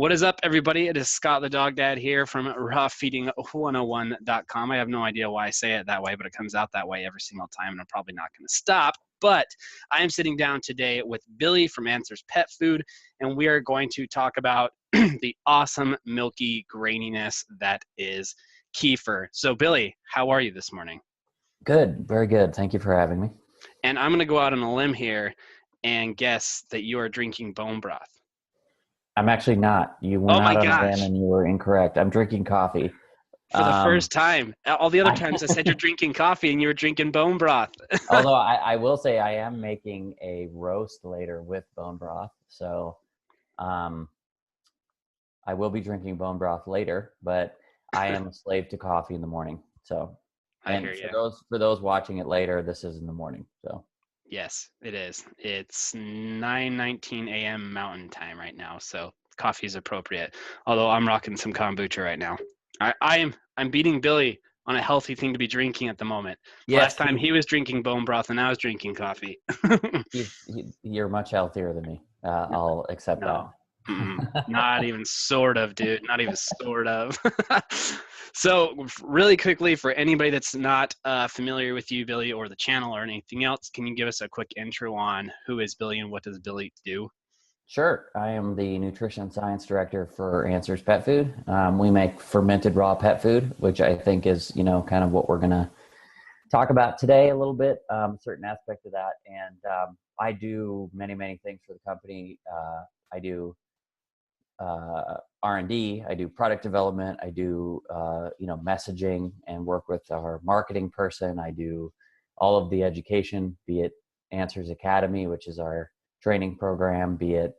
What is up, everybody? It is Scott the Dog Dad here from rawfeeding101.com. I have no idea why I say it that way, but it comes out that way every single time, and I'm probably not going to stop. But I am sitting down today with Billy from Answers Pet Food, and we are going to talk about the awesome milky graininess that is kefir. So, Billy, how are you this morning? Good, very good. Thank you for having me. And I'm going to go out on a limb here and guess that you are drinking bone broth. I'm actually not. You went out on a limb and you were incorrect. I'm drinking coffee. For the first time. All the other times I said you're drinking coffee and you were drinking bone broth. Although I will say I am making a roast later with bone broth. So I will be drinking bone broth later, but I am a slave to coffee in the morning. So, and for those watching it later, this is in the morning. So. Yes, it is. It's 9:19 a.m. Mountain Time right now, so coffee is appropriate. Although I'm rocking some kombucha right now. I'm beating Billy on a healthy thing to be drinking at the moment. Yes. Last time he was drinking bone broth and I was drinking coffee. You're much healthier than me. I'll accept that. Not even sort of, dude. Not even sort of. So really quickly, for anybody that's not familiar with you, Billy, or the channel or anything else, can you give us a quick intro on who is Billy and what does Billy do? Sure. I am the Nutrition Science Director for Answers Pet Food. We make fermented raw pet food, which I think is, kind of what we're going to talk about today a little bit, certain aspect of that. And I do many, many things for the company. I do R&D, I do product development, I do, messaging and work with our marketing person. I do all of the education, be it Answers Academy, which is our training program, be it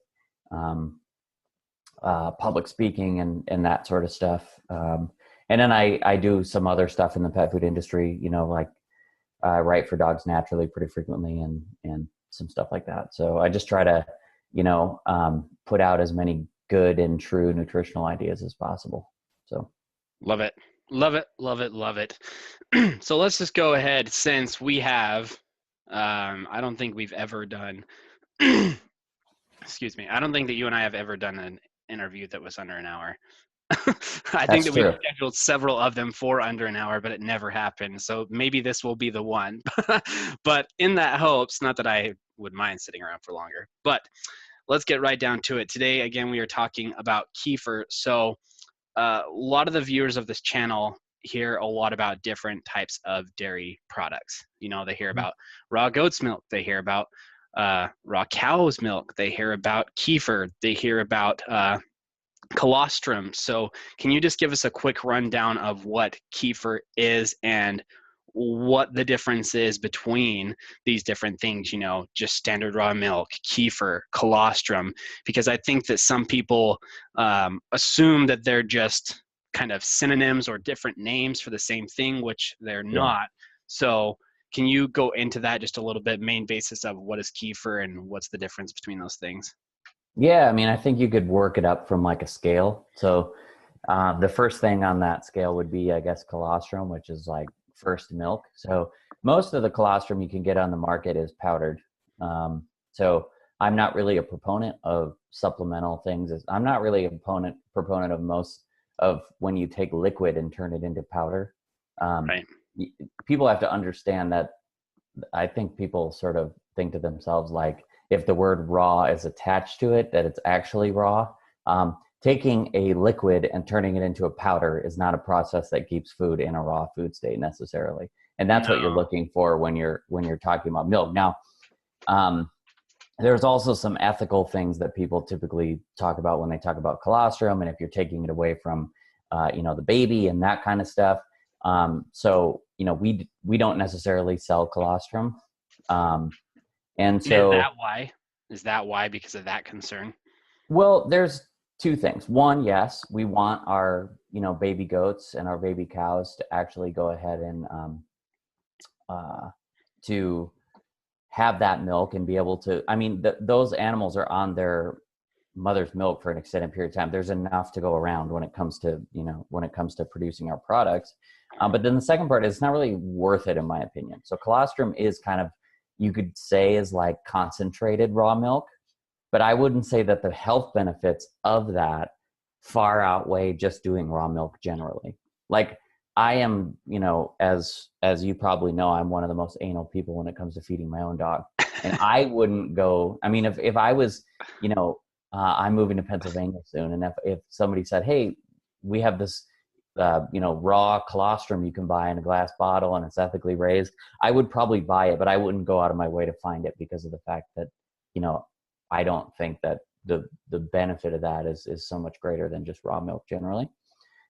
public speaking and that sort of stuff. And then I do some other stuff in the pet food industry, like I write for Dogs Naturally pretty frequently and some stuff like that. So I just try to, put out as many good and true nutritional ideas as possible. So love it. Love it. Love it. Love it. So let's just go ahead, since we have, I don't think we've ever done, excuse me. I don't think that you and I have ever done an interview that was under an hour. I think that we've scheduled several of them for under an hour, but it never happened. So maybe this will be the one, but in that hopes, not that I would mind sitting around for longer, but let's get right down to it. Today, again, we are talking about kefir. So a lot of the viewers of this channel hear a lot about different types of dairy products. They hear about raw goat's milk. They hear about raw cow's milk. They hear about kefir. They hear about colostrum. So can you just give us a quick rundown of what kefir is and what the difference is between these different things, just standard raw milk, kefir, colostrum, because I think that some people assume that they're just kind of synonyms or different names for the same thing, which they're not. So can you go into that just a little bit, main basis of what is kefir and what's the difference between those things? Yeah, I think you could work it up from like a scale. So the first thing on that scale would be, I guess, colostrum, which is like first milk. So most of the colostrum you can get on the market is powdered. So I'm not really a proponent of supplemental things. I'm not really a proponent of most of when you take liquid and turn it into powder. Right. People have to understand that. I think people sort of think to themselves, like, if the word raw is attached to it, that it's actually raw. Taking a liquid and turning it into a powder is not a process that keeps food in a raw food state necessarily. And that's what you're looking for when you're talking about milk. Now, there's also some ethical things that people typically talk about when they talk about colostrum, and if you're taking it away from, the baby and that kind of stuff. So, we don't necessarily sell colostrum. And so is that why, because of that concern? Well, there's two things. One, yes, we want our, baby goats and our baby cows to actually go ahead and to have that milk and be able to, those animals are on their mother's milk for an extended period of time. There's enough to go around when it comes to, producing our products. But then the second part is it's not really worth it, in my opinion. So colostrum is kind of, you could say, is like concentrated raw milk, but I wouldn't say that the health benefits of that far outweigh just doing raw milk generally. Like I am, you know, as you probably know, I'm one of the most anal people when it comes to feeding my own dog. And I wouldn't go, I mean, if I was, you know, I'm moving to Pennsylvania soon. And if somebody said, hey, we have this, you know, raw colostrum you can buy in a glass bottle and it's ethically raised, I would probably buy it, but I wouldn't go out of my way to find it because of the fact that, you know, I don't think that the benefit of that is so much greater than just raw milk generally.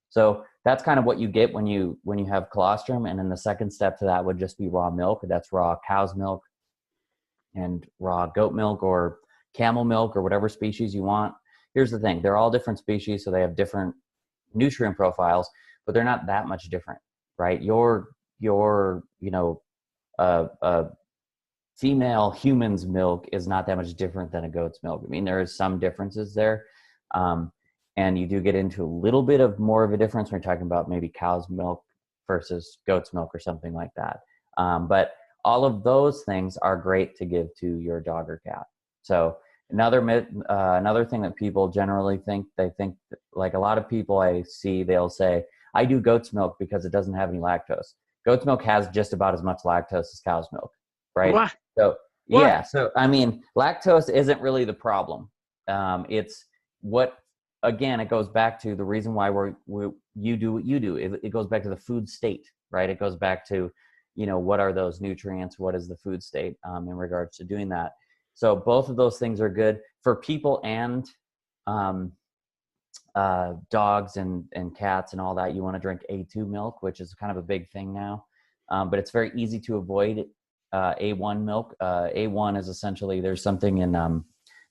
So that's kind of what you get when you have colostrum. And then the second step to that would just be raw milk. That's raw cow's milk and raw goat milk or camel milk or whatever species you want. Here's the thing. They're all different species, so they have different nutrient profiles, but they're not that much different, right? Your you know, a female human's milk is not that much different than a goat's milk. I mean, there is some differences there. And you do get into a little bit of more of a difference when you're talking about maybe cow's milk versus goat's milk or something like that. But all of those things are great to give to your dog or cat. So another thing that people generally think, they think like a lot of people I see, they'll say, I do goat's milk because it doesn't have any lactose. Goat's milk has just about as much lactose as cow's milk, right? What? So What? yeah, so I mean, lactose isn't really the problem. It's what, again, it goes back to the reason why you do what you do. It goes back to the food state, right? It goes back to, you know, what are those nutrients? What is the food state in regards to doing that? So both of those things are good for people and dogs and cats and all that. You want to drink A2 milk, which is kind of a big thing now, but it's very easy to avoid A1 milk. A1 is essentially, there's something in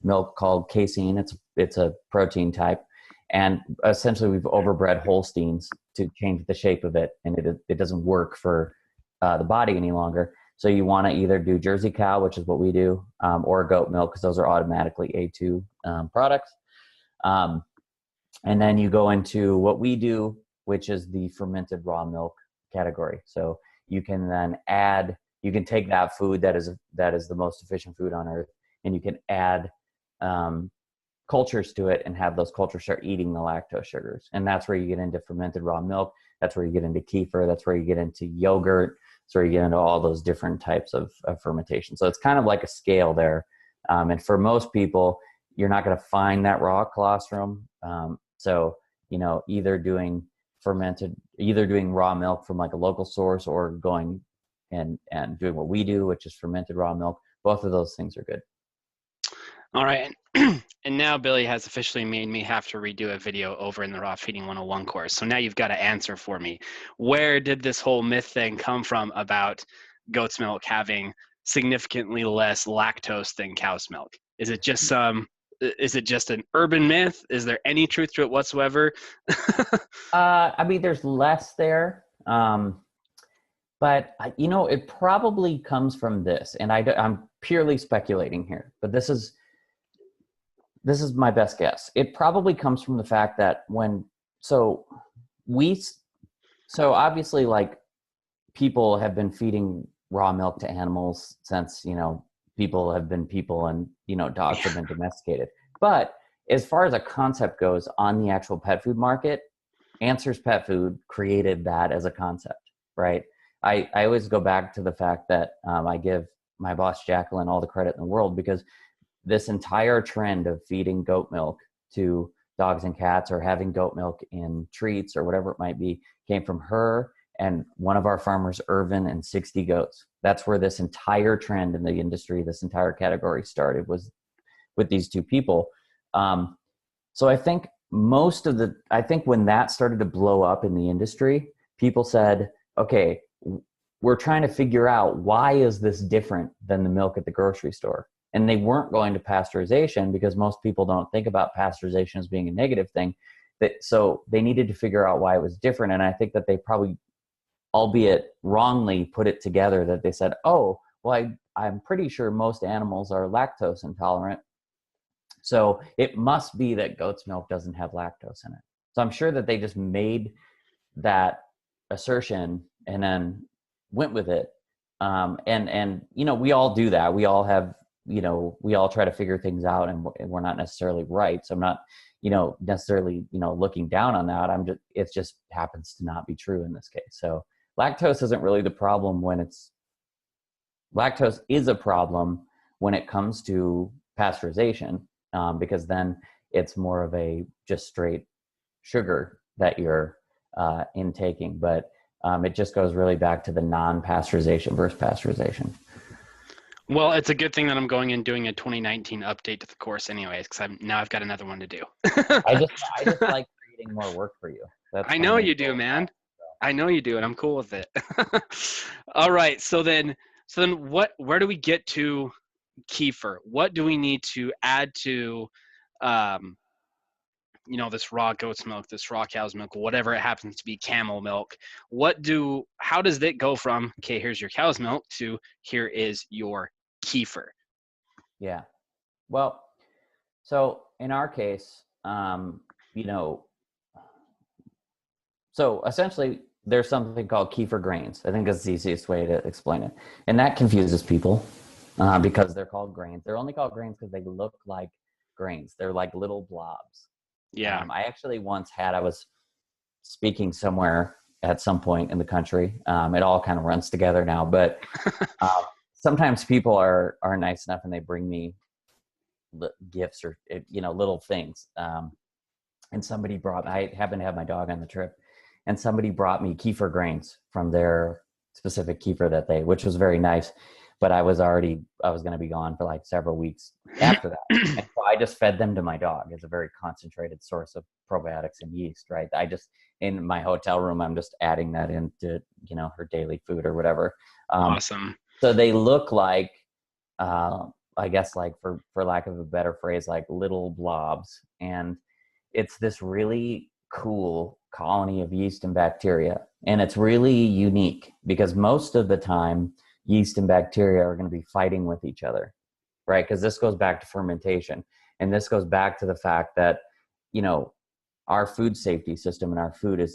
milk called casein. It's a protein type, and essentially we've overbred Holsteins to change the shape of it, and it doesn't work for the body any longer. So you want to either do Jersey cow, which is what we do, or goat milk, because those are automatically A2 products. And then you go into what we do, which is the fermented raw milk category. So you can then you can take that food that is the most efficient food on earth, and you can add cultures to it and have those cultures start eating the lactose sugars. And that's where you get into fermented raw milk. That's where you get into kefir. That's where you get into yogurt. That's where you get into all those different types of fermentation. So it's kind of like a scale there. And for most people, you're not going to find that raw colostrum. So, you know, either doing raw milk from like a local source, or going and doing what we do, which is fermented raw milk. Both of those things are good. All right. And now Billy has officially made me have to redo a video over in the Raw Feeding 101 course. So now you've got to answer for me. Where did this whole myth thing come from about goat's milk having significantly less lactose than cow's milk? Is it just an urban myth? Is there any truth to it whatsoever? I mean, there's less there. But, you know, it probably comes from this, and I'm purely speculating here, but this is my best guess. It probably comes from the fact that so obviously, like, people have been feeding raw milk to animals since, you know, people have been people, and, you know, dogs have been domesticated. But as far as a concept goes on the actual pet food market, Answers Pet Food created that as a concept, right? I always go back to the fact that I give my boss Jacqueline all the credit in the world, because this entire trend of feeding goat milk to dogs and cats, or having goat milk in treats or whatever it might be, came from her and one of our farmers, Irvin, and 60 goats. That's where this entire trend in the industry, this entire category started, was with these two people. So I think when that started to blow up in the industry, people said, okay, we're trying to figure out, why is this different than the milk at the grocery store? And they weren't going to pasteurization, because most people don't think about pasteurization as being a negative thing. So they needed to figure out why it was different. And I think that they probably, albeit wrongly, put it together that they said, oh, well, I'm pretty sure most animals are lactose intolerant, so it must be that goat's milk doesn't have lactose in it. So I'm sure that they just made that assertion and then went with it. And you know, we all do that. We all have, you know, we all try to figure things out, and we're not necessarily right. So I'm not, necessarily, looking down on that. It just happens to not be true in this case. So lactose isn't really the problem lactose is a problem when it comes to pasteurization, because then it's more of a just straight sugar that you're intaking. But it just goes really back to the non-pasteurization versus pasteurization. Well, it's a good thing that I'm going and doing a 2019 update to the course anyways, because I've got another one to do. I just like creating more work for you. I know you do, man. I know you do, and I'm cool with it. All right. So then where do we get to kefir? What do we need to add to, this raw goat's milk, this raw cow's milk, whatever it happens to be, camel milk? How does it go from, okay, here's your cow's milk, to here is your kefir? Yeah. Well, so in our case, so essentially there's something called Kefir Grains. I think that's the easiest way to explain it. And that confuses people because they're called grains. They're only called grains because they look like grains. They're like little blobs. Yeah. I actually I was speaking somewhere at some point in the country. It all kind of runs together now, but sometimes people are nice enough and they bring me gifts or, little things. And I happened to have my dog on the trip, and somebody brought me Kefir Grains from their specific kefir which was very nice. But I was going to be gone for like several weeks after that. And so I just fed them to my dog. It's a very concentrated source of probiotics and yeast, right? In my hotel room, I'm just adding that into, her daily food or whatever. Awesome. So they look like, I guess, like for lack of a better phrase, like little blobs. And it's this really cool colony of yeast and bacteria. And it's really unique because most of the time, yeast and bacteria are going to be fighting with each other, right? Because this goes back to fermentation. And this goes back to the fact that, our food safety system and our food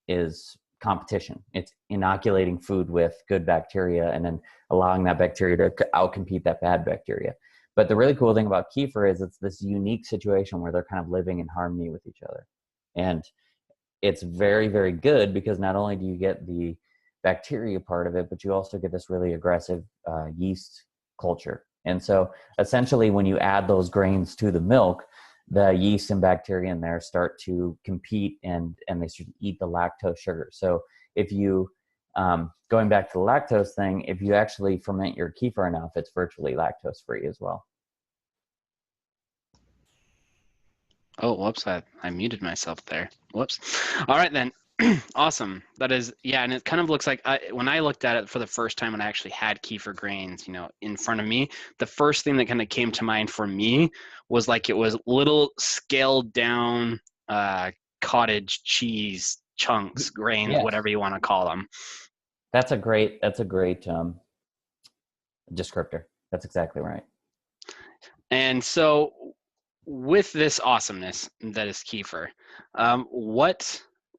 is competition. It's inoculating food with good bacteria and then allowing that bacteria to outcompete that bad bacteria. But the really cool thing about kefir is it's this unique situation where they're kind of living in harmony with each other. And it's very, very good because not only do you get the bacteria part of it, but you also get this really aggressive yeast culture. And so essentially when you add those grains to the milk, the yeast and bacteria in there start to compete and they start to eat the lactose sugar. So if you, going back to the lactose thing, if you actually ferment your kefir enough, it's virtually lactose free as well. Oh, whoops, I muted myself there. Whoops. All right, then. Awesome. That is, yeah, and it kind of looks like when I looked at it for the first time when I actually had Kefir Grains, in front of me, the first thing that kind of came to mind for me was like it was little scaled down cottage cheese chunks, grains, yes, whatever you want to call them. That's a great descriptor. That's exactly right. And so with this awesomeness that is kefir,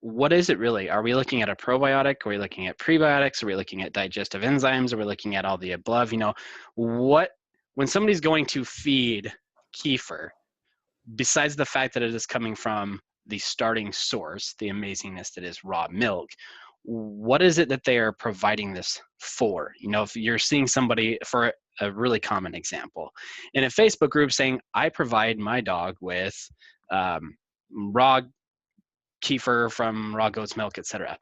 what is it really? Are we looking at a probiotic? Are we looking at prebiotics? Are we looking at digestive enzymes? Are we looking at all the above? When somebody's going to feed kefir, besides the fact that it is coming from the starting source, the amazingness that is raw milk, what is it that they are providing this for? If you're seeing somebody, for a really common example, in a Facebook group saying, I provide my dog with raw kefir from raw goat's milk, etc.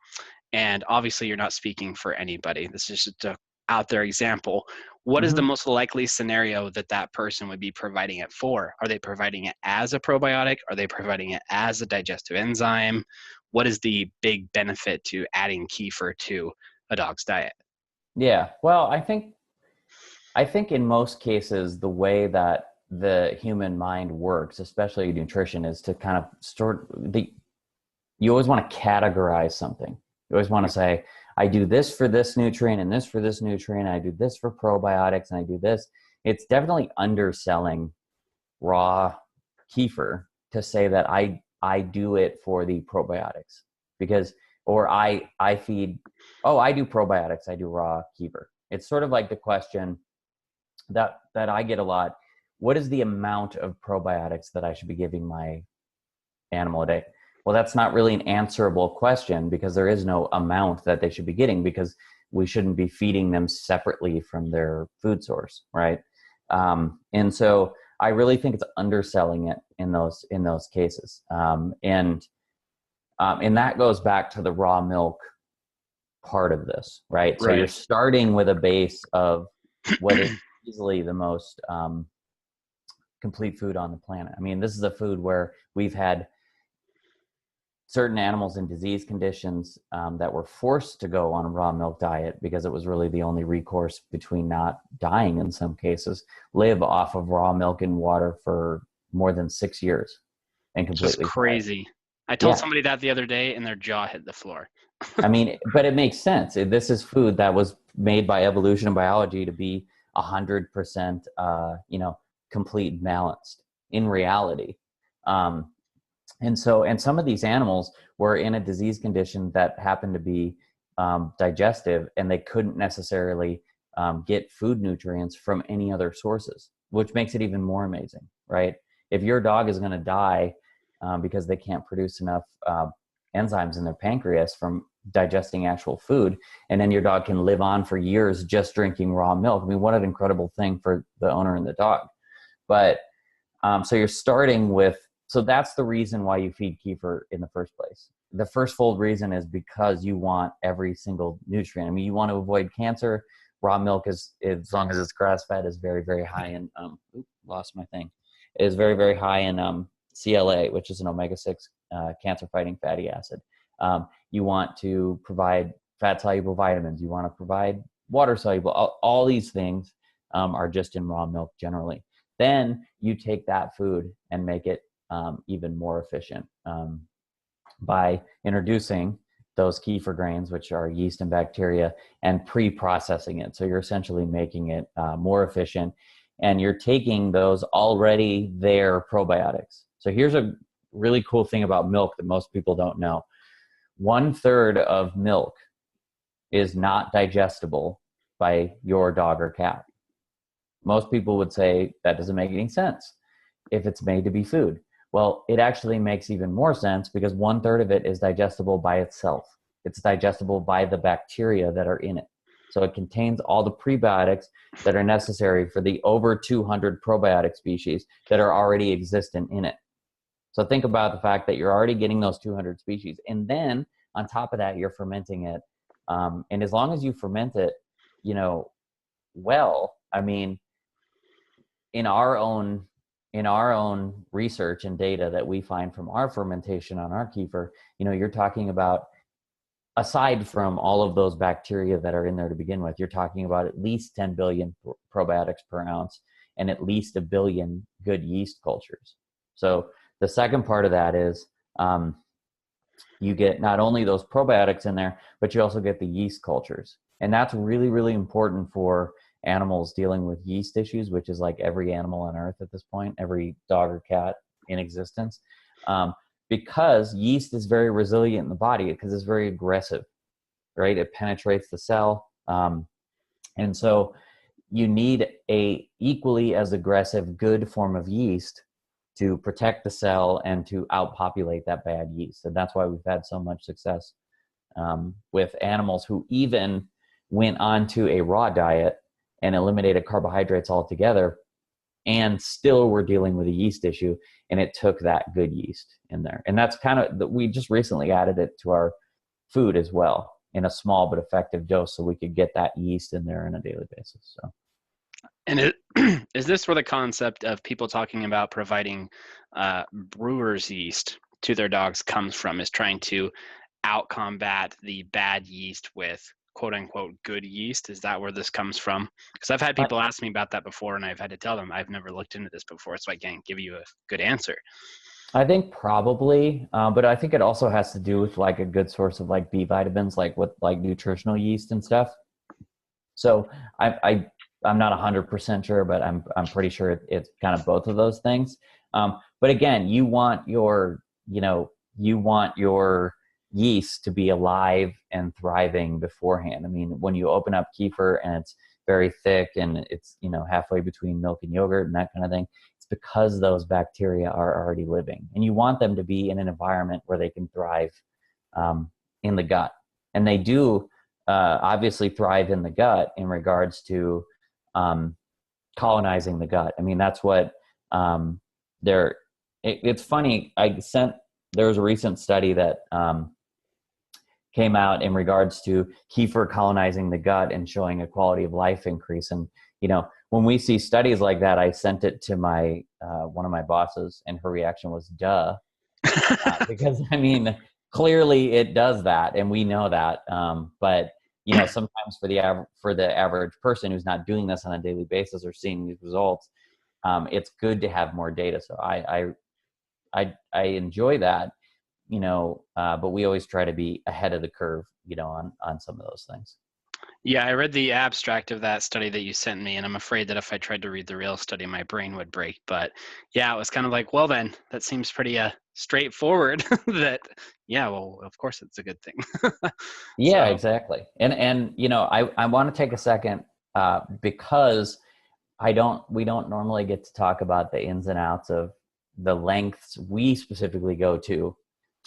And obviously you're not speaking for anybody. This is just a out there example. What is the most likely scenario that person would be providing it for? Are they providing it as a probiotic? Are they providing it as a digestive enzyme? What is the big benefit to adding kefir to a dog's diet? Yeah, well, I think in most cases, the way that the human mind works, especially nutrition, is to kind of you always want to categorize something. You always want to say, I do this for this nutrient and this for this nutrient. I do this for probiotics and I do this. It's definitely underselling raw kefir to say that I do it for the probiotics or I do probiotics. I do raw kefir. It's sort of like the question that I get a lot. What is the amount of probiotics that I should be giving my animal a day? Well, that's not really an answerable question, because there is no amount that they should be getting, because we shouldn't be feeding them separately from their food source, right? And so I really think it's underselling it in those cases. And that goes back to the raw milk part of this, right? So you're starting with a base of what is easily the most complete food on the planet. I mean, this is a food where we've had certain animals in disease conditions that were forced to go on a raw milk diet, because it was really the only recourse between not dying in some cases, live off of raw milk and water for more than 6 years and completely. Just crazy. Died. I told somebody that the other day and their jaw hit the floor. I mean, but it makes sense. This is food that was made by evolution and biology to be 100%, complete and balanced in reality. And some of these animals were in a disease condition that happened to be digestive, and they couldn't necessarily get food nutrients from any other sources, which makes it even more amazing, right? If your dog is going to die because they can't produce enough enzymes in their pancreas from digesting actual food, and then your dog can live on for years just drinking raw milk. I mean, what an incredible thing for the owner and the dog. But so you're starting with, so that's the reason why you feed kefir in the first place. The first fold reason is because you want every single nutrient. I mean, you want to avoid cancer. Raw milk is, as long as it's grass-fed, is very, very high in, lost my thing. It is very, very high in CLA, which is an omega-6 cancer-fighting fatty acid. You want to provide fat-soluble vitamins. You want to provide water-soluble. All these things are just in raw milk generally. Then you take that food and make it even more efficient by introducing those kefir grains, which are yeast and bacteria, and pre-processing it. So you're essentially making it more efficient, and you're taking those already there probiotics. So here's a really cool thing about milk that most people don't know. 1/3 of milk is not digestible by your dog or cat. Most people would say that doesn't make any sense if it's made to be food. Well, it actually makes even more sense, because 1/3 of it is digestible by itself. It's digestible by the bacteria that are in it. So it contains all the prebiotics that are necessary for the over 200 probiotic species that are already existent in it. So think about the fact that you're already getting those 200 species. And then on top of that, you're fermenting it. And as long as you ferment it, well, I mean, in our own research and data that we find from our fermentation on our kefir, you're talking about, aside from all of those bacteria that are in there to begin with, you're talking about at least 10 billion probiotics per ounce and at least 1 billion good yeast cultures. So the second part of that is you get not only those probiotics in there, but you also get the yeast cultures. And that's really, really important for animals dealing with yeast issues, which is like every animal on earth at this point, every dog or cat in existence, because yeast is very resilient in the body, because it's very aggressive, right? It penetrates the cell. And so you need a equally as aggressive good form of yeast to protect the cell and to outpopulate that bad yeast. And that's why we've had so much success with animals who even went onto a raw diet and eliminated carbohydrates altogether, and still were dealing with a yeast issue, and it took that good yeast in there. And that's kind of, we just recently added it to our food as well in a small but effective dose, so we could get that yeast in there on a daily basis. So. And is this where the concept of people talking about providing brewer's yeast to their dogs comes from, is trying to out-combat the bad yeast with quote-unquote good yeast? Is that where this comes from? Because I've had people ask me about that before, and I've had to tell them I've never looked into this before, so I can't give you a good answer. I think probably, but I think it also has to do with like a good source of like B vitamins, like with like nutritional yeast and stuff. So I'm not 100% sure, but I'm pretty sure it's kind of both of those things. But again, you want your yeast to be alive and thriving beforehand. I mean, when you open up kefir and it's very thick and it's halfway between milk and yogurt and that kind of thing, it's because those bacteria are already living, and you want them to be in an environment where they can thrive in the gut. And they do obviously thrive in the gut in regards to colonizing the gut. I mean, that's what it's funny. There was a recent study that came out in regards to kefir colonizing the gut and showing a quality of life increase. And, when we see studies like that, I sent it to my one of my bosses, and her reaction was, duh. Because, I mean, clearly it does that, and we know that. But, sometimes for the average person who's not doing this on a daily basis or seeing these results, it's good to have more data. So I enjoy that, but we always try to be ahead of the curve, on some of those things. Yeah, I read the abstract of that study that you sent me, and I'm afraid that if I tried to read the real study, my brain would break. But yeah, it was kind of like, well, then that seems pretty straightforward. That, yeah, well, of course it's a good thing. Yeah, so. Exactly. And I want to take a second because we don't normally get to talk about the ins and outs of the lengths we specifically go to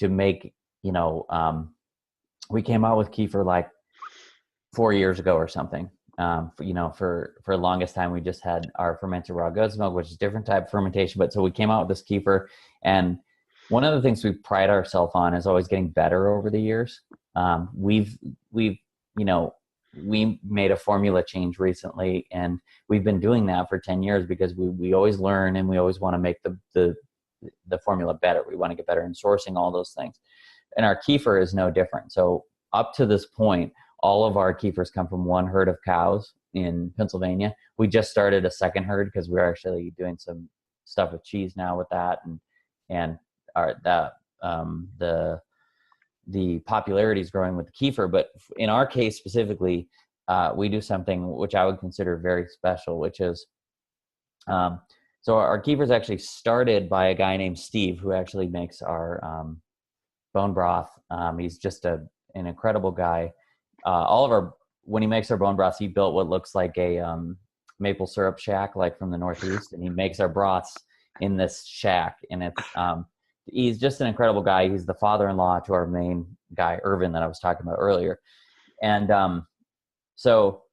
make, we came out with kefir like 4 years ago or something. For the longest time, we just had our fermented raw goat's milk, which is a different type of fermentation. But so we came out with this kefir, and one of the things we pride ourselves on is always getting better over the years. We made a formula change recently, and we've been doing that for 10 years because we always learn, and we always want to make the formula better. We want to get better in sourcing all those things. And our kefir is no different. So up to this point, all of our kefirs come from one herd of cows in Pennsylvania. We just started a second herd because we're actually doing some stuff with cheese now with that, and the popularity is growing with the kefir. But in our case specifically, we do something which I would consider very special, which is so our kefir is actually started by a guy named Steve, who actually makes our bone broth. He's just an incredible guy. When he makes our bone broths, he built what looks like a maple syrup shack, like from the Northeast, and he makes our broths in this shack. And it's he's just an incredible guy. He's the father-in-law to our main guy, Irvin, that I was talking about earlier. And so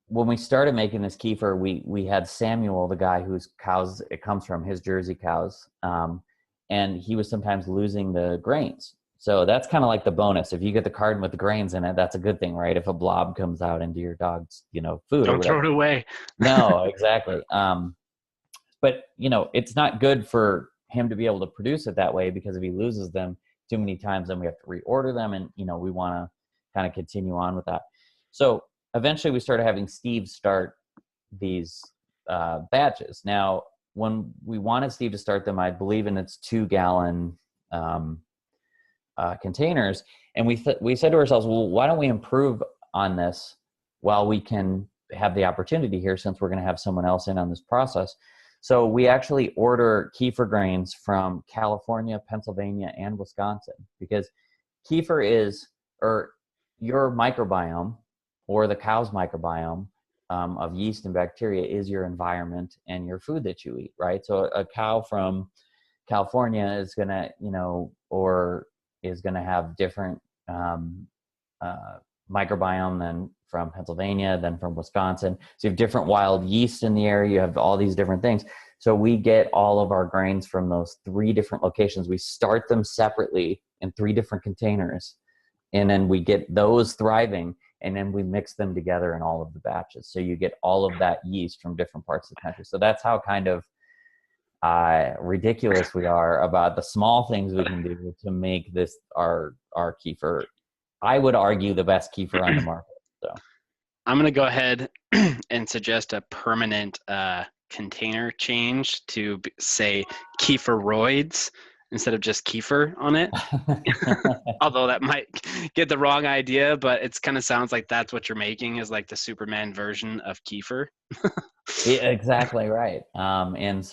when we started making this kefir, we had Samuel, the guy whose cows it comes from, his Jersey cows, and he was sometimes losing the grains. So that's kind of like the bonus. If you get the carton with the grains in it, that's a good thing, right? If a blob comes out into your dog's, food, don't throw it away. No, exactly. But it's not good for him to be able to produce it that way, because if he loses them too many times, then we have to reorder them, and we want to kind of continue on with that. So eventually, we started having Steve start these batches. Now, when we wanted Steve to start them, I believe in its 2-gallon containers, and we said to ourselves, well, why don't we improve on this while we can have the opportunity here, since we're going to have someone else in on this process. So we actually order kefir grains from California, Pennsylvania, and Wisconsin, because kefir is, or your microbiome, or the cow's microbiome of yeast and bacteria, is your environment and your food that you eat, right? So a cow from California is going to, is going to have different microbiome than from Pennsylvania, than from Wisconsin. So you have different wild yeast in the area. You have all these different things. So we get all of our grains from those 3 different locations. We start them separately in 3 different containers, and then we get those thriving, and then we mix them together in all of the batches. So you get all of that yeast from different parts of the country. So that's how kind of ridiculous we are about the small things we can do to make this our kefir. I would argue the best kefir on the market. So I'm going to go ahead and suggest a permanent container change to say kefiroids instead of just kefir on it. Although that might get the wrong idea, but it kind of sounds like that's what you're making, is like the Superman version of kefir. Yeah, exactly right. And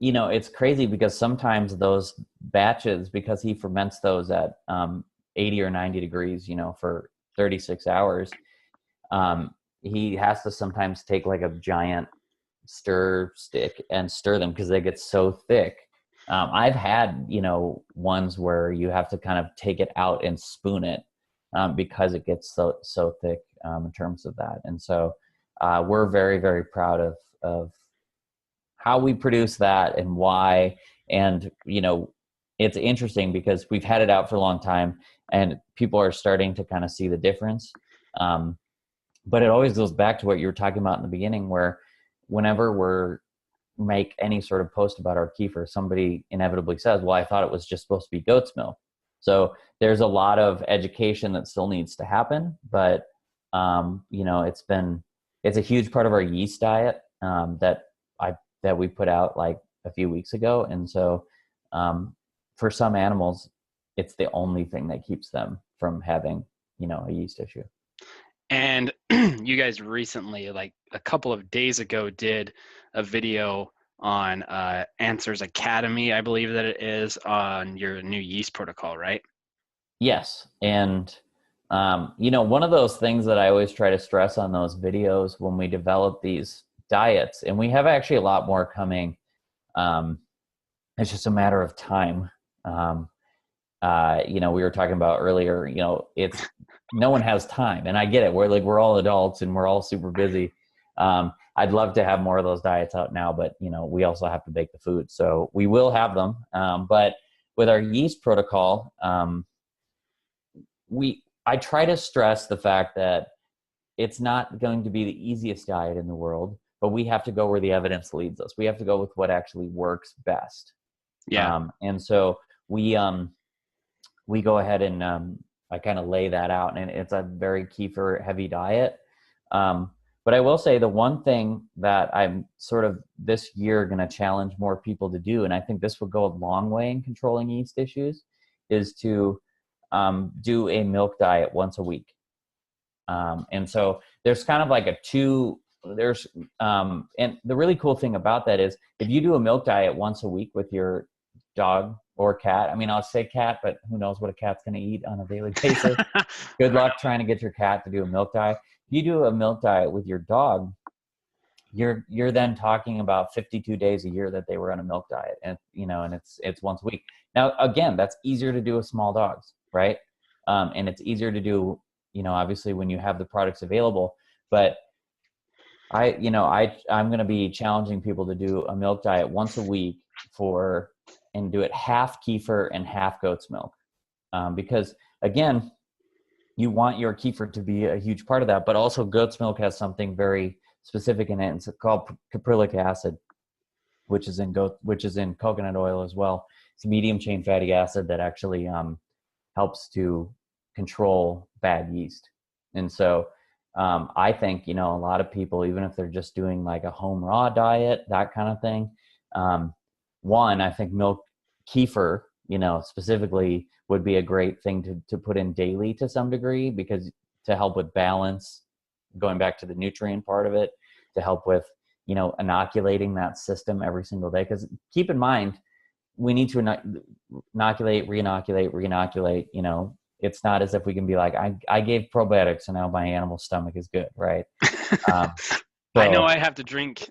it's crazy because sometimes those batches, because he ferments those at 80 or 90 degrees, for 36 hours, he has to sometimes take like a giant stir stick and stir them because they get so thick. I've had, ones where you have to kind of take it out and spoon it because it gets so thick in terms of that. And so we're very, very proud of how we produce that and why. And, it's interesting because we've had it out for a long time and people are starting to kind of see the difference. But it always goes back to what you were talking about in the beginning, where whenever make any sort of post about our kefir, somebody inevitably says, well, I thought it was just supposed to be goat's milk. So there's a lot of education that still needs to happen, but it's a huge part of our yeast diet that we put out like a few weeks ago. And so for some animals, it's the only thing that keeps them from having, a yeast issue. And you guys recently, like a couple of days ago, did a video on Answers Academy, I believe that it is, on your new yeast protocol, right? Yes. And, one of those things that I always try to stress on those videos when we develop these diets, and we have actually a lot more coming, it's just a matter of time. We were talking about earlier, it's no one has time, and I get it. We're all adults and we're all super busy. I'd love to have more of those diets out now, but we also have to bake the food, so we will have them. But with our yeast protocol, I try to stress the fact that it's not going to be the easiest diet in the world, but we have to go where the evidence leads us. We have to go with what actually works best. Yeah. And so we go ahead and I kind of lay that out, and it's a very kefir heavy diet. But I will say the one thing that I'm sort of this year going to challenge more people to do, and I think this will go a long way in controlling yeast issues, is to do a milk diet once a week. And so there's kind of like and the really cool thing about that is if you do a milk diet once a week with your dog or cat, I mean, I'll say cat, but who knows what a cat's going to eat on a daily basis. Good luck trying to get your cat to do a milk diet. If you do a milk diet with your dog, you're then talking about 52 days a year that they were on a milk diet, and it's once a week. Now, again, that's easier to do with small dogs, right? And it's easier to do, obviously when you have the products available. But I'm going to be challenging people to do a milk diet once a week and do it half kefir and half goat's milk, because again, you want your kefir to be a huge part of that, but also goat's milk has something very specific in it. It's called caprylic acid, which is in coconut oil as well. It's a medium chain fatty acid that actually helps to control bad yeast. And so I think, a lot of people, even if they're just doing like a home raw diet, that kind of thing, I think milk kefir, specifically would be a great thing to put in daily to some degree, because to help with balance, going back to the nutrient part of it, to help with, inoculating that system every single day. Because keep in mind, we need to inoculate, re-inoculate, it's not as if we can be like, I gave probiotics and now my animal's stomach is good, right? I know I have to drink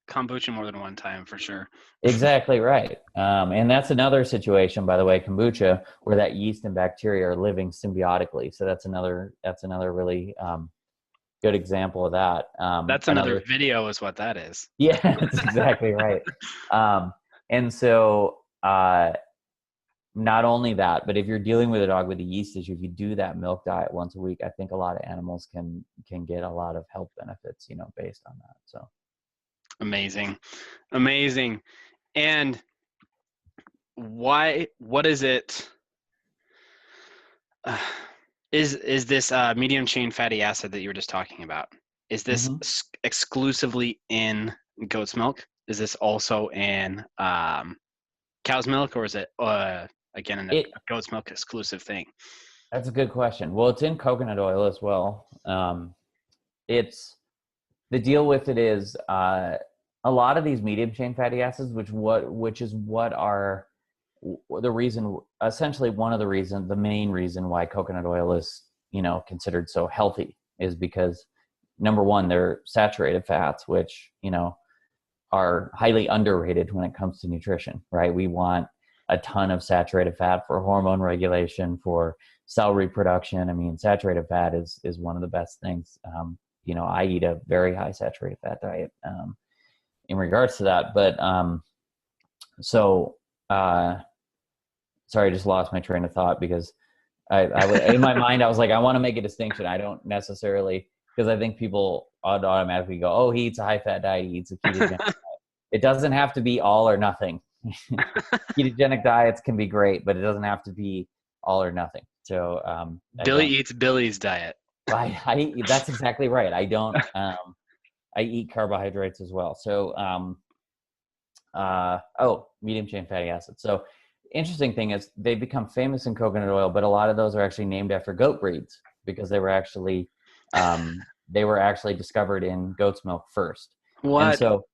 kombucha more than one time for sure. Exactly right. And that's another situation, by the way, kombucha, where that yeast and bacteria are living symbiotically. So that's another really good example of that. That's another video is what that is. Yeah, that's exactly right. And so not only that, but if you're dealing with a dog with a yeast issue, if you do that milk diet once a week, I think a lot of animals can get a lot of health benefits, based on that. So amazing. And what is it? Is this medium chain fatty acid that you were just talking about? Is this exclusively in goat's milk? Is this also in cow's milk, or is it again a goat's milk exclusive thing? That's a good question. Well, it's in coconut oil as well. It's the deal with it is a lot of these medium chain fatty acids, which is what are the reason, essentially the main reason why coconut oil is, considered so healthy, is because number one, they're saturated fats, which, are highly underrated when it comes to nutrition, right? We want a ton of saturated fat for hormone regulation, for cell reproduction. I mean, saturated fat is one of the best things. I eat a very high saturated fat diet in regards to that. But sorry, I just lost my train of thought because in my mind, I was like, I want to make a distinction. I don't necessarily, because I think people automatically go, oh, he eats a high fat diet, he eats a ketogenic diet. It doesn't have to be all or nothing. Ketogenic diets can be great, but it doesn't have to be all or nothing. So Billy eats Billy's diet. That's exactly right. I don't. I eat carbohydrates as well. So medium chain fatty acids. So interesting thing is they become famous in coconut oil, but a lot of those are actually named after goat breeds because they were actually discovered in goat's milk first. What? And so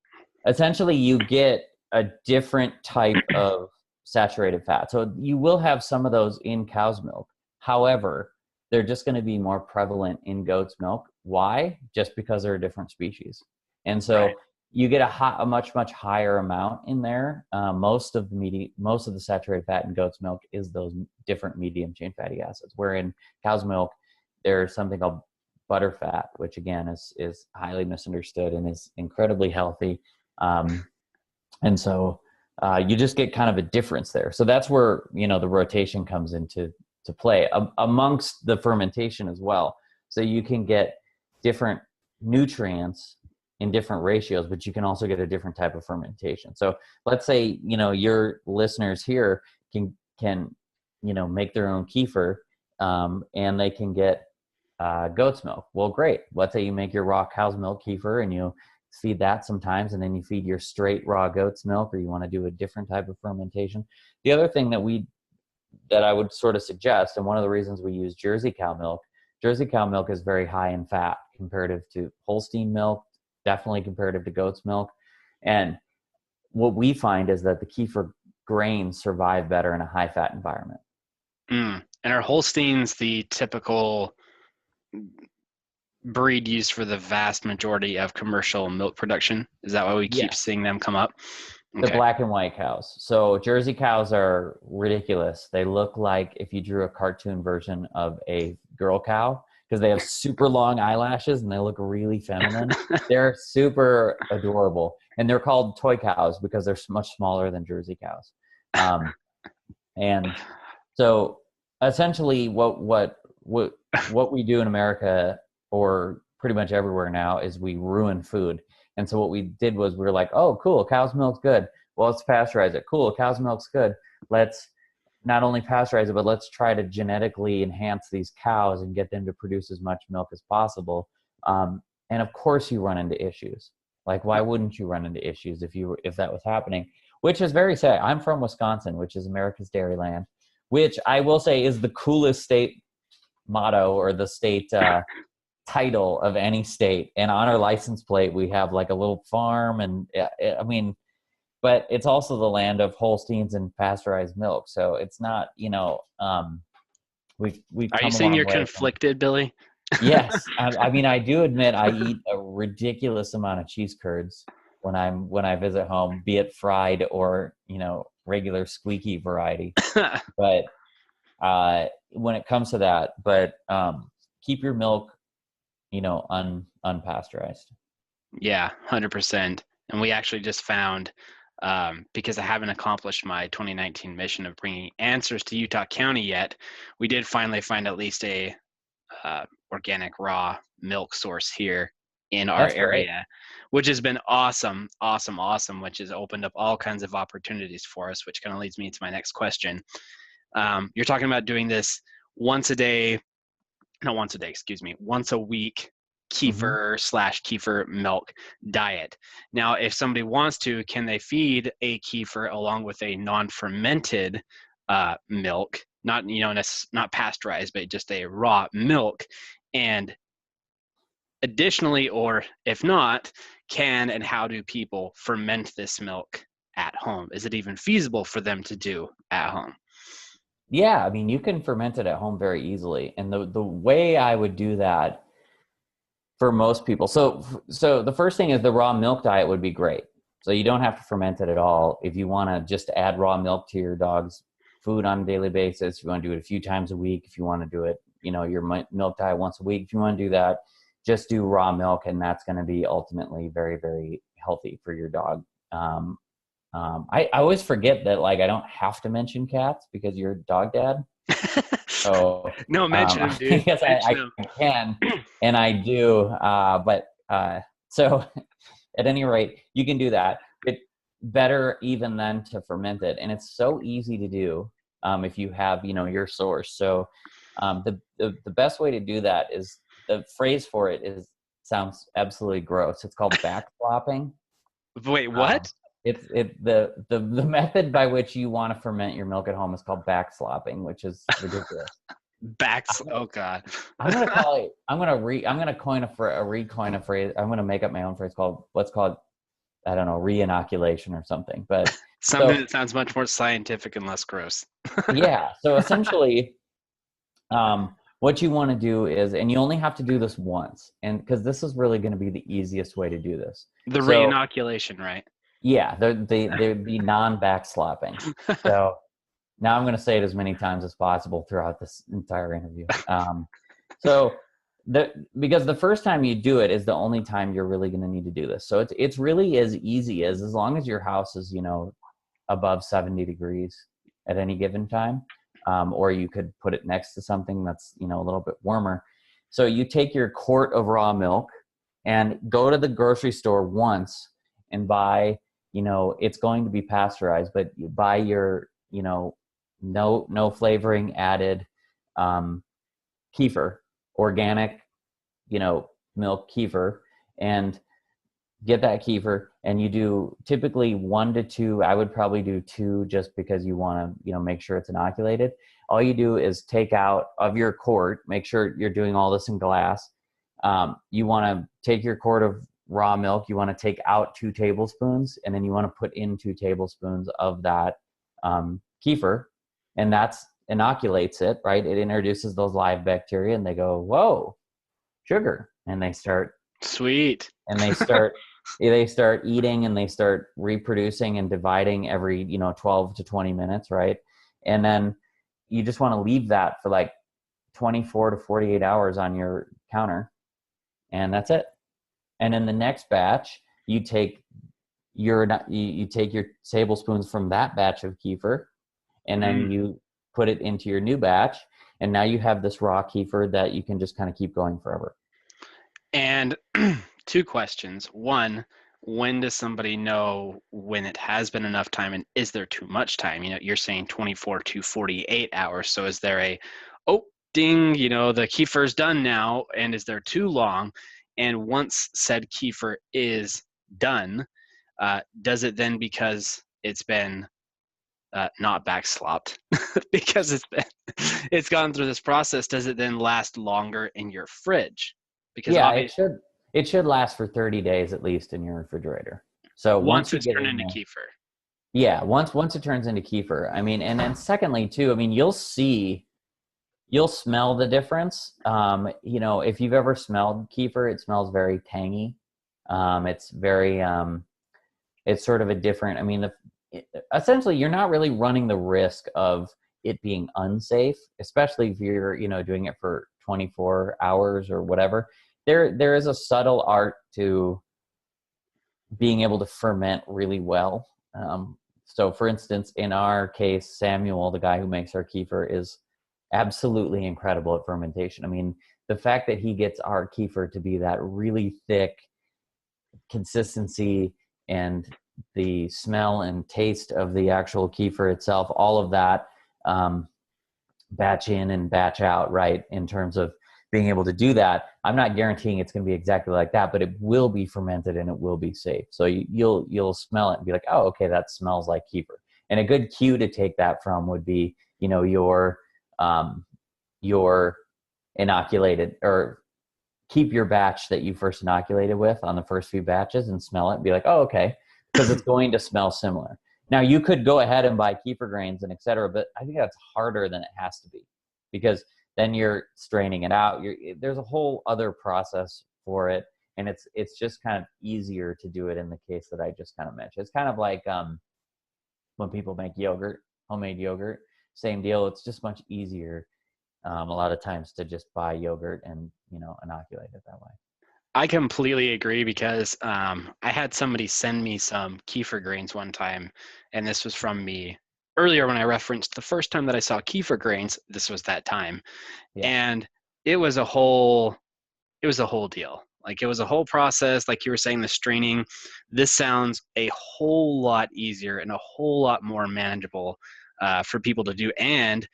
essentially you get a different type of saturated fat. So you will have some of those in cow's milk. However, they're just going to be more prevalent in goat's milk. Why? Just because they're a different species. And so you get a much, much higher amount in there. Most of the saturated fat in goat's milk is those different medium chain fatty acids, where in cow's milk, there's something called butterfat, which again is highly misunderstood and is incredibly healthy. And so you just get kind of a difference there. So that's where, the rotation comes into play amongst the fermentation as well. So you can get different nutrients in different ratios, but you can also get a different type of fermentation. So let's say, your listeners here can make their own kefir, and they can get goat's milk. Well, great. Let's say you make your raw cow's milk kefir and you feed that sometimes, and then you feed your straight raw goat's milk, or you want to do a different type of fermentation. The other thing that I would sort of suggest, and one of the reasons we use Jersey cow milk is very high in fat comparative to Holstein milk, definitely comparative to goat's milk. And what we find is that the Kefir grains survive better in a high fat environment. And are Holsteins the typical breed used for the vast majority of commercial milk production? Is that why we keep seeing them come up? Okay. The black and white cows. So Jersey cows are ridiculous. They look like if you drew a cartoon version of a girl cow, because they have super long eyelashes and they look really feminine. They're super adorable. And they're called toy cows because they're much smaller than Jersey cows. And so essentially what we do in America, or pretty much everywhere now, is we ruin food. And so what we did was we were like, oh, cool, cow's milk's good. Well, let's pasteurize it. Cool, cow's milk's good. Let's not only pasteurize it, but let's try to genetically enhance these cows and get them to produce as much milk as possible. And of course you run into issues. Like, why wouldn't you run into issues if that was happening? Which is very sad. I'm from Wisconsin, which is America's dairy land, which I will say is the coolest state motto, or the state title of any state. And on our license plate, we have like a little farm, and but it's also the land of Holsteins and pasteurized milk. So it's not, we've Are you saying you're conflicted, Billy? Yes. I do admit I eat a ridiculous amount of cheese curds when I visit home, be it fried or, regular squeaky variety. But when it comes to that, keep your milk, unpasteurized. Yeah, 100%. And we actually just found, because I haven't accomplished my 2019 mission of bringing answers to Utah County yet, we did finally find at least a organic raw milk source here in our area, which has been awesome, which has opened up all kinds of opportunities for us, which kind of leads me to my next question. You're talking about doing this once a week kefir/kefir milk diet. Now, if somebody wants to, can they feed a kefir along with a non-fermented milk, not not pasteurized, but just a raw milk? And additionally, or if not, can and how do people ferment this milk at home? Is it even feasible for them to do at home? Yeah, you can ferment it at home very easily. And the way I would do that, for most people. So the first thing is the raw milk diet would be great. So you don't have to ferment it at all. If you want to just add raw milk to your dog's food on a daily basis, if you want to do it a few times a week, if you want to do it, your milk diet once a week, if you want to do that, just do raw milk, and that's going to be ultimately very, very healthy for your dog. I always forget that, like, I don't have to mention cats because you're a dog dad. So no, mention them, dude. Yes, I can, and I do. So at any rate, you can do that. It better even than to ferment it, and it's so easy to do if you have your source. So the best way to do that is, the phrase for it sounds absolutely gross. It's called backslopping. Wait, what? The method by which you want to ferment your milk at home is called backslopping, which is ridiculous. Oh God. I'm gonna coin a phrase. I'm gonna make up my own phrase called, I don't know, re-inoculation or something. But something that sounds much more scientific and less gross. Yeah. So essentially, what you want to do is, and you only have to do this once, and because this is really going to be the easiest way to do this. The re-inoculation, right? Yeah, they'd be non-backslopping. So now I'm going to say it as many times as possible throughout this entire interview. Because the first time you do it is the only time you're really going to need to do this. So it's really as easy as long as your house is above 70 degrees at any given time, or you could put it next to something that's a little bit warmer. So you take your quart of raw milk and go to the grocery store once and buy, it's going to be pasteurized, but you buy your, no flavoring added kefir, organic, milk kefir, and get that kefir, and you do typically 1 to 2. I would probably do 2 just because you want to, make sure it's inoculated. All you do is take out of your quart, make sure you're doing all this in glass. You want to take your quart of raw milk, you want to take out 2 tablespoons, and then you want to put in 2 tablespoons of that kefir, and that's inoculates it, right? It introduces those live bacteria, and they go, whoa, sugar, and they start sweet, and they start eating, and they start reproducing and dividing every 12 to 20 minutes, right? And then you just want to leave that for like 24 to 48 hours on your counter, and that's it. And in the next batch, you take your tablespoons from that batch of kefir, and then you put it into your new batch, and now you have this raw kefir that you can just kind of keep going forever. And 2 questions. One, when does somebody know when it has been enough time, and is there too much time? You're saying 24 to 48 hours. So is there ding, the kefir's done now, and is there too long? And once said kefir is done, does it then, because it's been not backslopped, because it's gone through this process, does it then last longer in your fridge? Because it should last for 30 days at least in your refrigerator. So once it's turned into kefir. Yeah, once it turns into kefir. I mean, and then secondly too, I mean, you'll smell the difference. If you've ever smelled kefir, it smells very tangy. It's very, it's sort of a different, I mean, essentially you're not really running the risk of it being unsafe, especially if you're, doing it for 24 hours or whatever. There is a subtle art to being able to ferment really well. So for instance, in our case, Samuel, the guy who makes our kefir, is absolutely incredible at fermentation. I mean, the fact that he gets our kefir to be that really thick consistency, and the smell and taste of the actual kefir itself, all of that, batch in and batch out, right? In terms of being able to do that, I'm not guaranteeing it's going to be exactly like that, but it will be fermented and it will be safe. So you'll smell it and be like, oh, okay, that smells like kefir. And a good cue to take that from would be, your inoculated, or keep your batch that you first inoculated with on the first few batches and smell it and be like, oh, okay, because it's going to smell similar. Now you could go ahead and buy Kefir Grains and et cetera, but I think that's harder than it has to be, because then you're straining it out. There's a whole other process for it. And it's just kind of easier to do it in the case that I just kind of mentioned. It's kind of like when people make yogurt, homemade yogurt, same deal. It's just much easier a lot of times to just buy yogurt and, inoculate it that way. I completely agree because I had somebody send me some Kefir Grains one time, and this was from me earlier when I referenced the first time that I saw Kefir Grains. This was that time, Yeah. and it was a whole deal. Like, it was a whole process. Like you were saying, the straining. This sounds a whole lot easier and a whole lot more manageable for people to do, and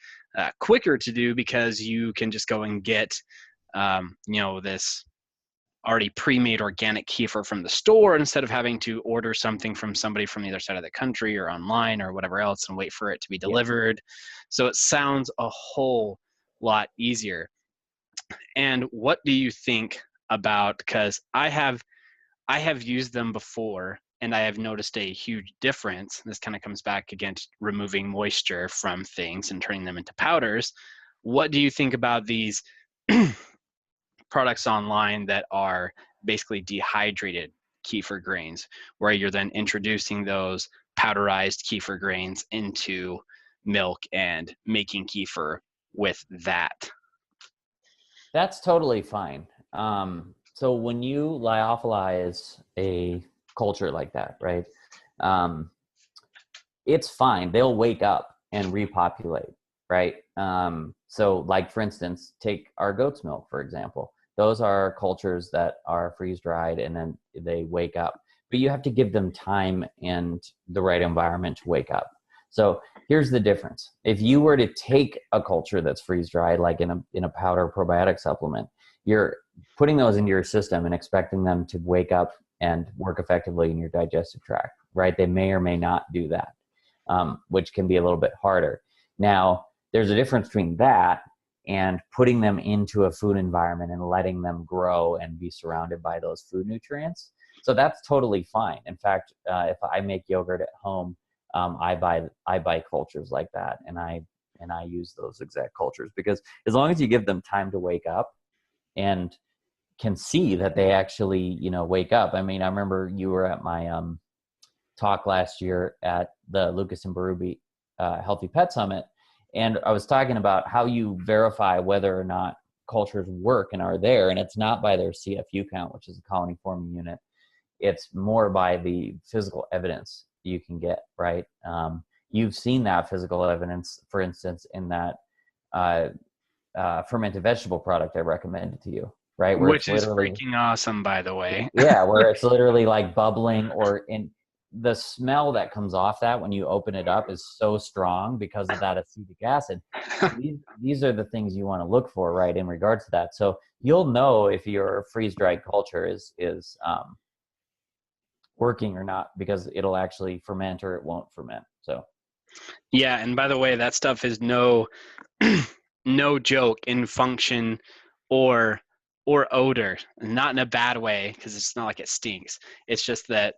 quicker to do, because you can just go and get this already pre-made organic kefir from the store, instead of having to order something from somebody from the other side of the country or online or whatever else and wait for it to be delivered. So it sounds a whole lot easier. And what do you think about, because I have used them before and I have noticed a huge difference. This kind of comes back against removing moisture from things and turning them into powders. What do you think about these products online that are basically dehydrated kefir grains, where you're then introducing those powderized kefir grains into milk and making kefir with that? That's totally fine. So when you lyophilize a culture like that, right, it's fine. They'll wake up and repopulate, right? So like, for instance, take our goat's milk, for example. Those are cultures that are freeze-dried and then they wake up. But you have to give them time and the right environment to wake up. So here's the difference. If you were to take a culture that's freeze-dried, like in a powder probiotic supplement, you're putting those into your system and expecting them to wake up and work effectively in your digestive tract, right? They may or may not do that, which can be a little bit harder. Now, there's a difference between that and putting them into a food environment and letting them grow and be surrounded by those food nutrients. So that's totally fine. In fact, if I make yogurt at home, I buy cultures like that, and I use those exact cultures, because as long as you give them time to wake up and can see that they actually, wake up. I mean, I remember you were at my talk last year at the Lucas and Berube Healthy Pet Summit, and I was talking about how you verify whether or not cultures work and are there, and it's not by their CFU count, which is a colony forming unit. It's more by the physical evidence you can get, right? You've seen that physical evidence, for instance, in that fermented vegetable product I recommended to you, right? Where which is freaking awesome, by the way. Yeah, where it's literally like bubbling, or in the smell that comes off that when you open it up is so strong because of that acetic acid. These are the things you want to look for, right, in regards to that. So you'll know if your freeze-dried culture is working or not, because it'll actually ferment or it won't ferment. So yeah, and by the way, that stuff is no joke in function or odor, not in a bad way, because it's not like it stinks. It's just that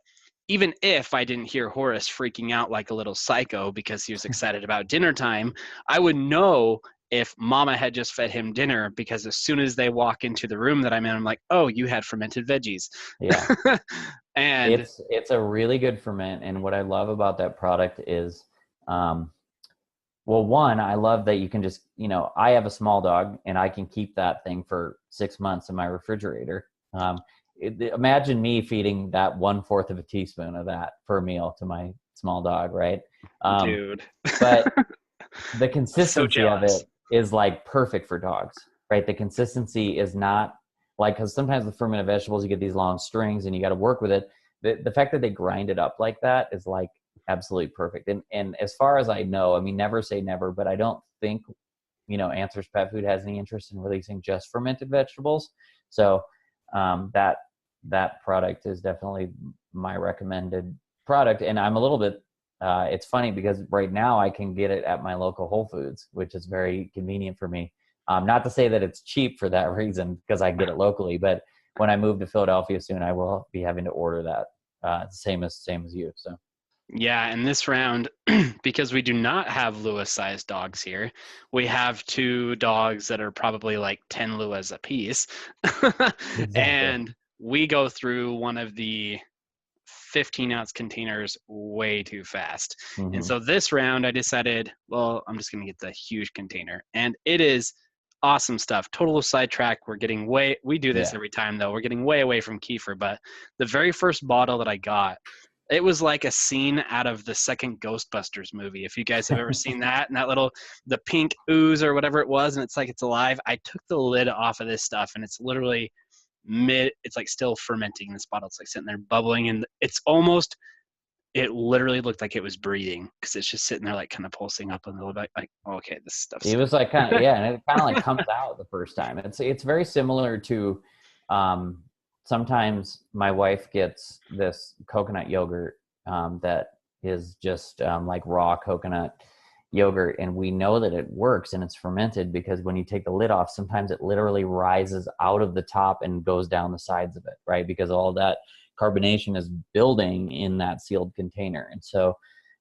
even if I didn't hear Horace freaking out like a little psycho because he was excited about dinner time, I would know if Mama had just fed him dinner, because as soon as they walk into the room that I'm in, I'm like, oh, you had fermented veggies. Yeah. And it's a really good ferment. And what I love about that product is, well, one, I love that you can just, I have a small dog and I can keep that thing for 6 months in my refrigerator. Imagine me feeding that 1/4 of a teaspoon of that per meal to my small dog, right? Dude. But the consistency so of it is like perfect for dogs, right? The consistency is not like, because sometimes with fermented vegetables, you get these long strings and you got to work with it. The fact that they grind it up like that is like absolutely perfect. And as far as I know, I mean, never say never, but I don't think, Answers Pet Food has any interest in releasing just fermented vegetables. So that product is definitely my recommended product. And I'm a little bit, it's funny because right now I can get it at my local Whole Foods, which is very convenient for me. Not to say that it's cheap for that reason, because I get it locally, but when I move to Philadelphia soon, I will be having to order that, same as you. So Yeah, and this round, because we do not have Lua-sized dogs here, we have two dogs that are probably like 10 Luas apiece. Exactly. And we go through one of the 15-ounce containers way too fast. And Hmm. so this round, I decided, well, I'm just going to get the huge container. And it is awesome stuff. Total sidetrack. We do this Yeah. every time, though. We're getting way away from Kefir. But the very first bottle that I got, it was like a scene out of the second Ghostbusters movie. If you guys have ever seen that, and the pink ooze or whatever it was, and it's like it's alive. I took the lid off of this stuff, and it's literally it's like still fermenting in this bottle. It's like sitting there bubbling, and it literally looked like it was breathing because it's just sitting there like kind of pulsing up a little bit. Like, oh, okay, this stuff's It was like kind of, yeah, and it kind of like comes out the first time. It's very similar to um, sometimes my wife gets this coconut yogurt that is just like raw coconut yogurt, and we know that it works and it's fermented because when you take the lid off, sometimes it literally rises out of the top and goes down the sides of it, right? Because all that carbonation is building in that sealed container. And so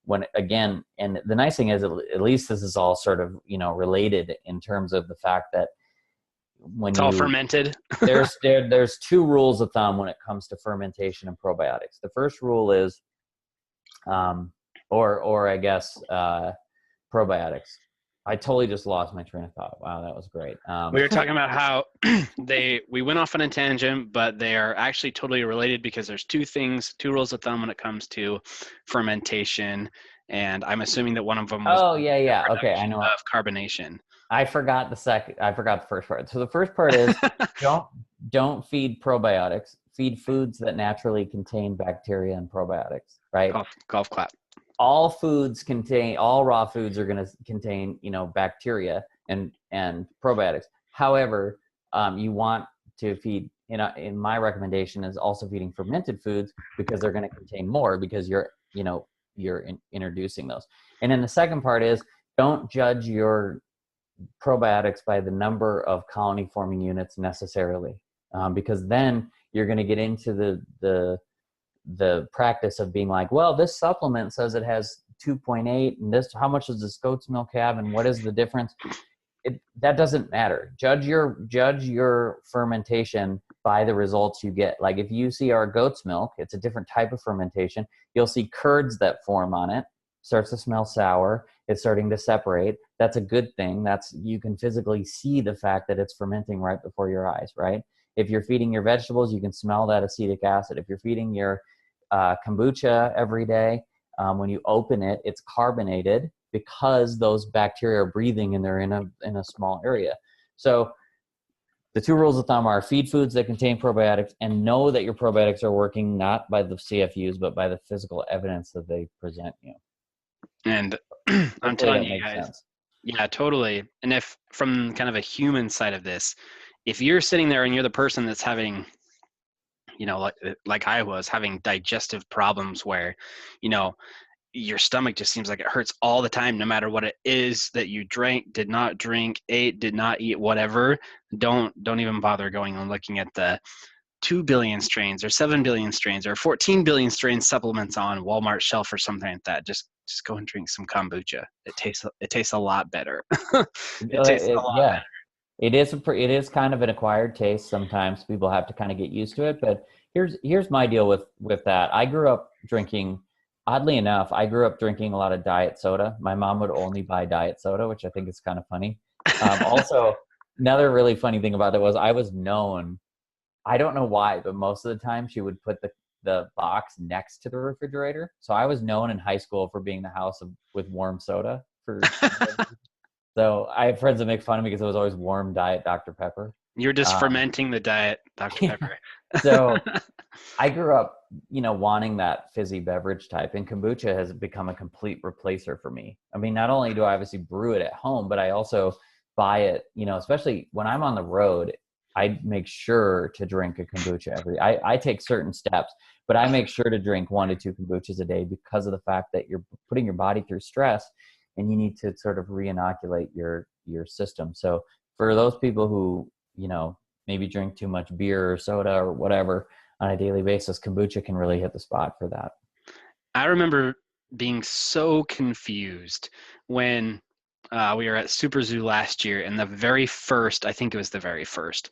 when again, and the nice thing is at least this is all sort of, related in terms of the fact that when all fermented. there's two rules of thumb when it comes to fermentation and probiotics. The first rule is or I guess probiotics. I totally just lost my train of thought. Wow, that was great. We were talking about how we went off on a tangent, but they are actually totally related because there's two rules of thumb when it comes to fermentation, and I'm assuming that one of them was oh yeah. Okay, I know. of carbonation. I forgot the first part. So the first part is don't feed probiotics. Feed foods that naturally contain bacteria and probiotics, right? Golf clap. All raw foods are going to contain, bacteria and probiotics. However, you want to feed, in my recommendation is also feeding fermented foods because they're going to contain more because you're introducing those. And then the second part is don't judge your probiotics by the number of colony forming units necessarily, because then you're going to get into the practice of being like, well, this supplement says it has 2.8 and this, how much does this goat's milk have and what is the difference? That doesn't matter. Judge your fermentation by the results you get. Like if you see our goat's milk, it's a different type of fermentation. You'll see curds that form on it, starts to smell sour. It's starting to separate. That's a good thing. You can physically see the fact that it's fermenting right before your eyes, right? If you're feeding your vegetables, you can smell that acetic acid. If you're feeding your kombucha every day, when you open it, it's carbonated because those bacteria are breathing and they're in a small area. So the two rules of thumb are feed foods that contain probiotics and know that your probiotics are working not by the CFUs, but by the physical evidence that they present you. And I'm telling you guys, sense. Yeah, totally. And if from kind of a human side of this, if you're sitting there and you're the person that's having, like I was having digestive problems where, your stomach just seems like it hurts all the time, no matter what it is that you drank, did not drink, ate, did not eat, whatever, don't even bother going and looking at the 2 billion strains or 7 billion strains or 14 billion strain supplements on Walmart shelf or something like that. Just go and drink some kombucha. It tastes a lot better. It tastes a lot better. It is kind of an acquired taste. Sometimes people have to kind of get used to it. But here's my deal with that. I grew up drinking. Oddly enough, I grew up drinking a lot of diet soda. My mom would only buy diet soda, which I think is kind of funny. Also, another really funny thing about it was I was known. I don't know why, but most of the time she would put the box next to the refrigerator. So I was known in high school for being the house with warm soda. So I have friends that make fun of me because it was always warm diet Dr. Pepper. You're just fermenting the diet Dr. Pepper. So I grew up, wanting that fizzy beverage type, and kombucha has become a complete replacer for me. I mean, not only do I obviously brew it at home, but I also buy it, especially when I'm on the road. I make sure to drink a kombucha I take certain steps, but I make sure to drink 1 to 2 kombuchas a day because of the fact that you're putting your body through stress and you need to sort of re-inoculate your system. So for those people who, maybe drink too much beer or soda or whatever on a daily basis, kombucha can really hit the spot for that. I remember being so confused when we were at Super Zoo last year, and the very first, I think it was the very first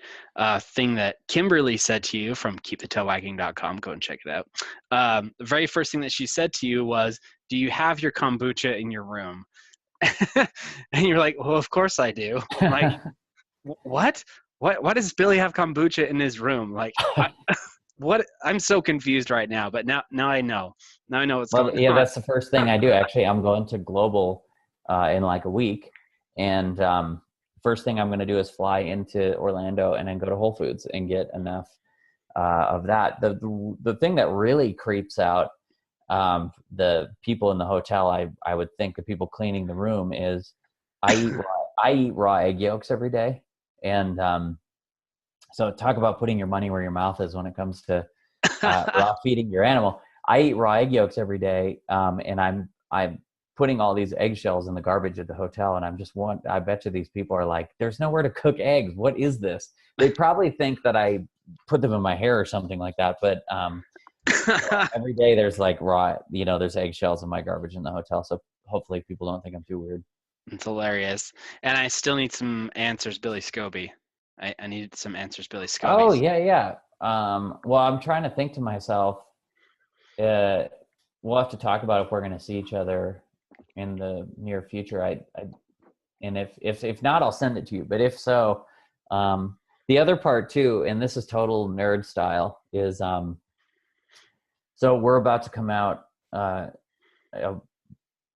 thing that Kimberly said to you from keepthetailwagging.com, go and check it out. The very first thing that she said to you was, "Do you have your kombucha in your room?" And you're like, "Well, of course I do." I'm like, what? Why does Billy have kombucha in his room? Like, what? I'm so confused right now. But now I know. Now I know what's Well, going yeah, on. that's the first thing I do. Actually, I'm going to Global in like a week, and first thing I'm going to do is fly into Orlando and then go to Whole Foods and get enough of that. The thing that really creeps out the people in the hotel, I would think the people cleaning the room, is I eat raw egg yolks every day, and so talk about putting your money where your mouth is when it comes to raw feeding your animal. I eat raw egg yolks every day, and I'm putting all these eggshells in the garbage at the hotel, and I bet you these people are like, "There's nowhere to cook eggs. What is this?" They probably think that I put them in my hair or something like that, but every day there's like raw, there's eggshells in my garbage in the hotel, so hopefully people don't think I'm too weird. It's hilarious. And I still need some answers, Billy Scobie. I need some answers, Billy Oh Scobies. yeah. Well, I'm trying to think to myself, uh, we'll have to talk about if we're going to see each other in the near future. And if not, I'll send it to you. But if so, the other part too, and this is total nerd style, is so we're about to come out. I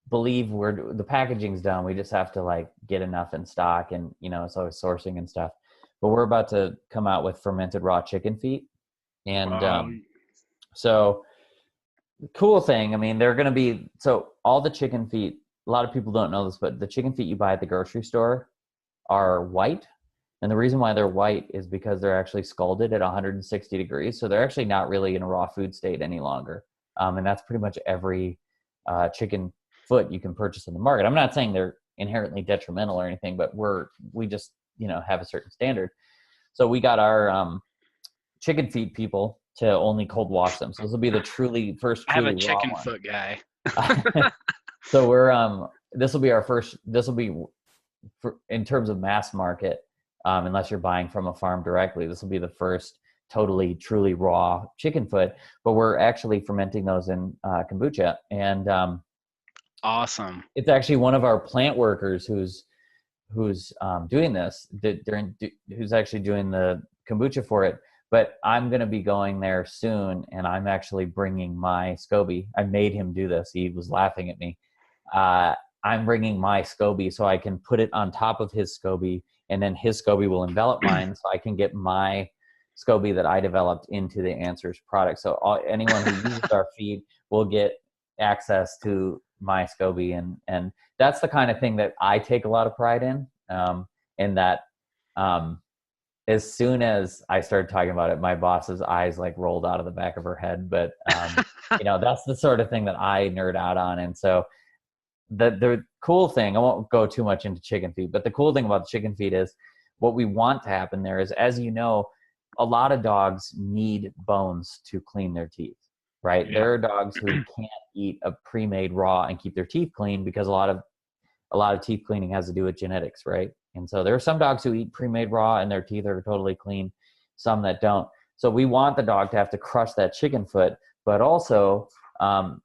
believe the packaging's done. We just have to like get enough in stock, and it's always sourcing and stuff. But we're about to come out with fermented raw chicken feet, and so the cool thing, I mean, they're going to be, so all the chicken feet, a lot of people don't know this, but the chicken feet you buy at the grocery store are white. And the reason why they're white is because they're actually scalded at 160 degrees. So they're actually not really in a raw food state any longer. And that's pretty much every chicken foot you can purchase in the market. I'm not saying they're inherently detrimental or anything, but we just, have a certain standard. So we got our chicken feet people to only cold wash them. So this will be the first I have a truly raw chicken one. foot guy. So this will be our first, in terms of mass market, unless you're buying from a farm directly, this will be the first totally, truly raw chicken foot, but we're actually fermenting those in kombucha. And Awesome. it's actually one of our plant workers who's doing this, who's actually doing the kombucha for it. But I'm going to be going there soon, and I'm actually bringing my SCOBY. I made him do this. He was laughing at me. I'm bringing my SCOBY so I can put it on top of his SCOBY, and then his SCOBY will envelop mine, so I can get my SCOBY that I developed into the Answers product. So anyone who uses our feed will get access to my SCOBY, and that's the kind of thing that I take a lot of pride in that as soon as I started talking about it, my boss's eyes like rolled out of the back of her head. But that's the sort of thing that I nerd out on. And so the cool thing, I won't go too much into chicken feed, but the cool thing about the chicken feed is what we want to happen there is, as you know, a lot of dogs need bones to clean their teeth, right? Yeah. There are dogs who can't eat a pre-made raw and keep their teeth clean because a lot of teeth cleaning has to do with genetics, right? And so there are some dogs who eat pre-made raw and their teeth are totally clean, some that don't. So we want the dog to have to crush that chicken foot, but also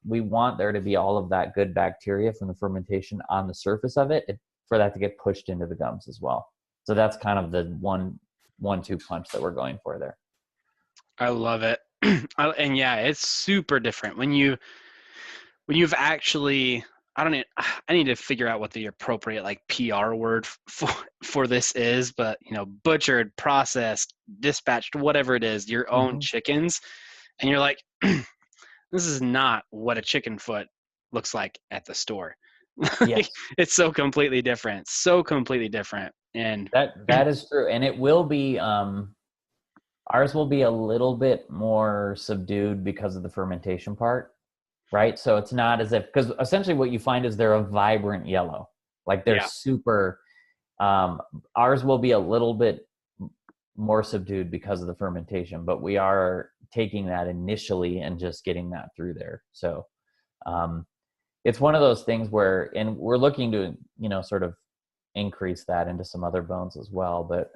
we want there to be all of that good bacteria from the fermentation on the surface of it for that to get pushed into the gums as well. So that's kind of the one-two punch that we're going for there. I love it. And yeah, it's super different when you've actually, I need to figure out what the appropriate like PR word for this is, but butchered, processed, dispatched, whatever it is, your own chickens, and you're like, this is not what a chicken foot looks like at the store. Yes. It's so completely different, and that is true, and it will be ours will be a little bit more subdued because of the fermentation part, right? So it's not as if, because essentially what you find is they're a vibrant yellow, like they're super. Ours will be a little bit more subdued because of the fermentation, but we are taking that initially and just getting that through there. So it's one of those things where, and we're looking to, sort of increase that into some other bones as well. But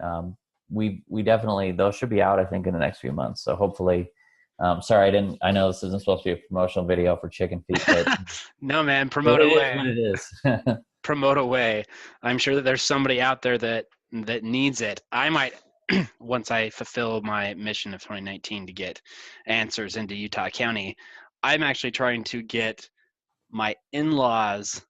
we definitely, those should be out, I think, in the next few months. So hopefully, sorry, I know this isn't supposed to be a promotional video for chicken feet, but no, man, promote away. It is what it is. Promote away. I'm sure that there's somebody out there that needs it. I might, once I fulfill my mission of 2019 to get answers into Utah County, I'm actually trying to get my in-laws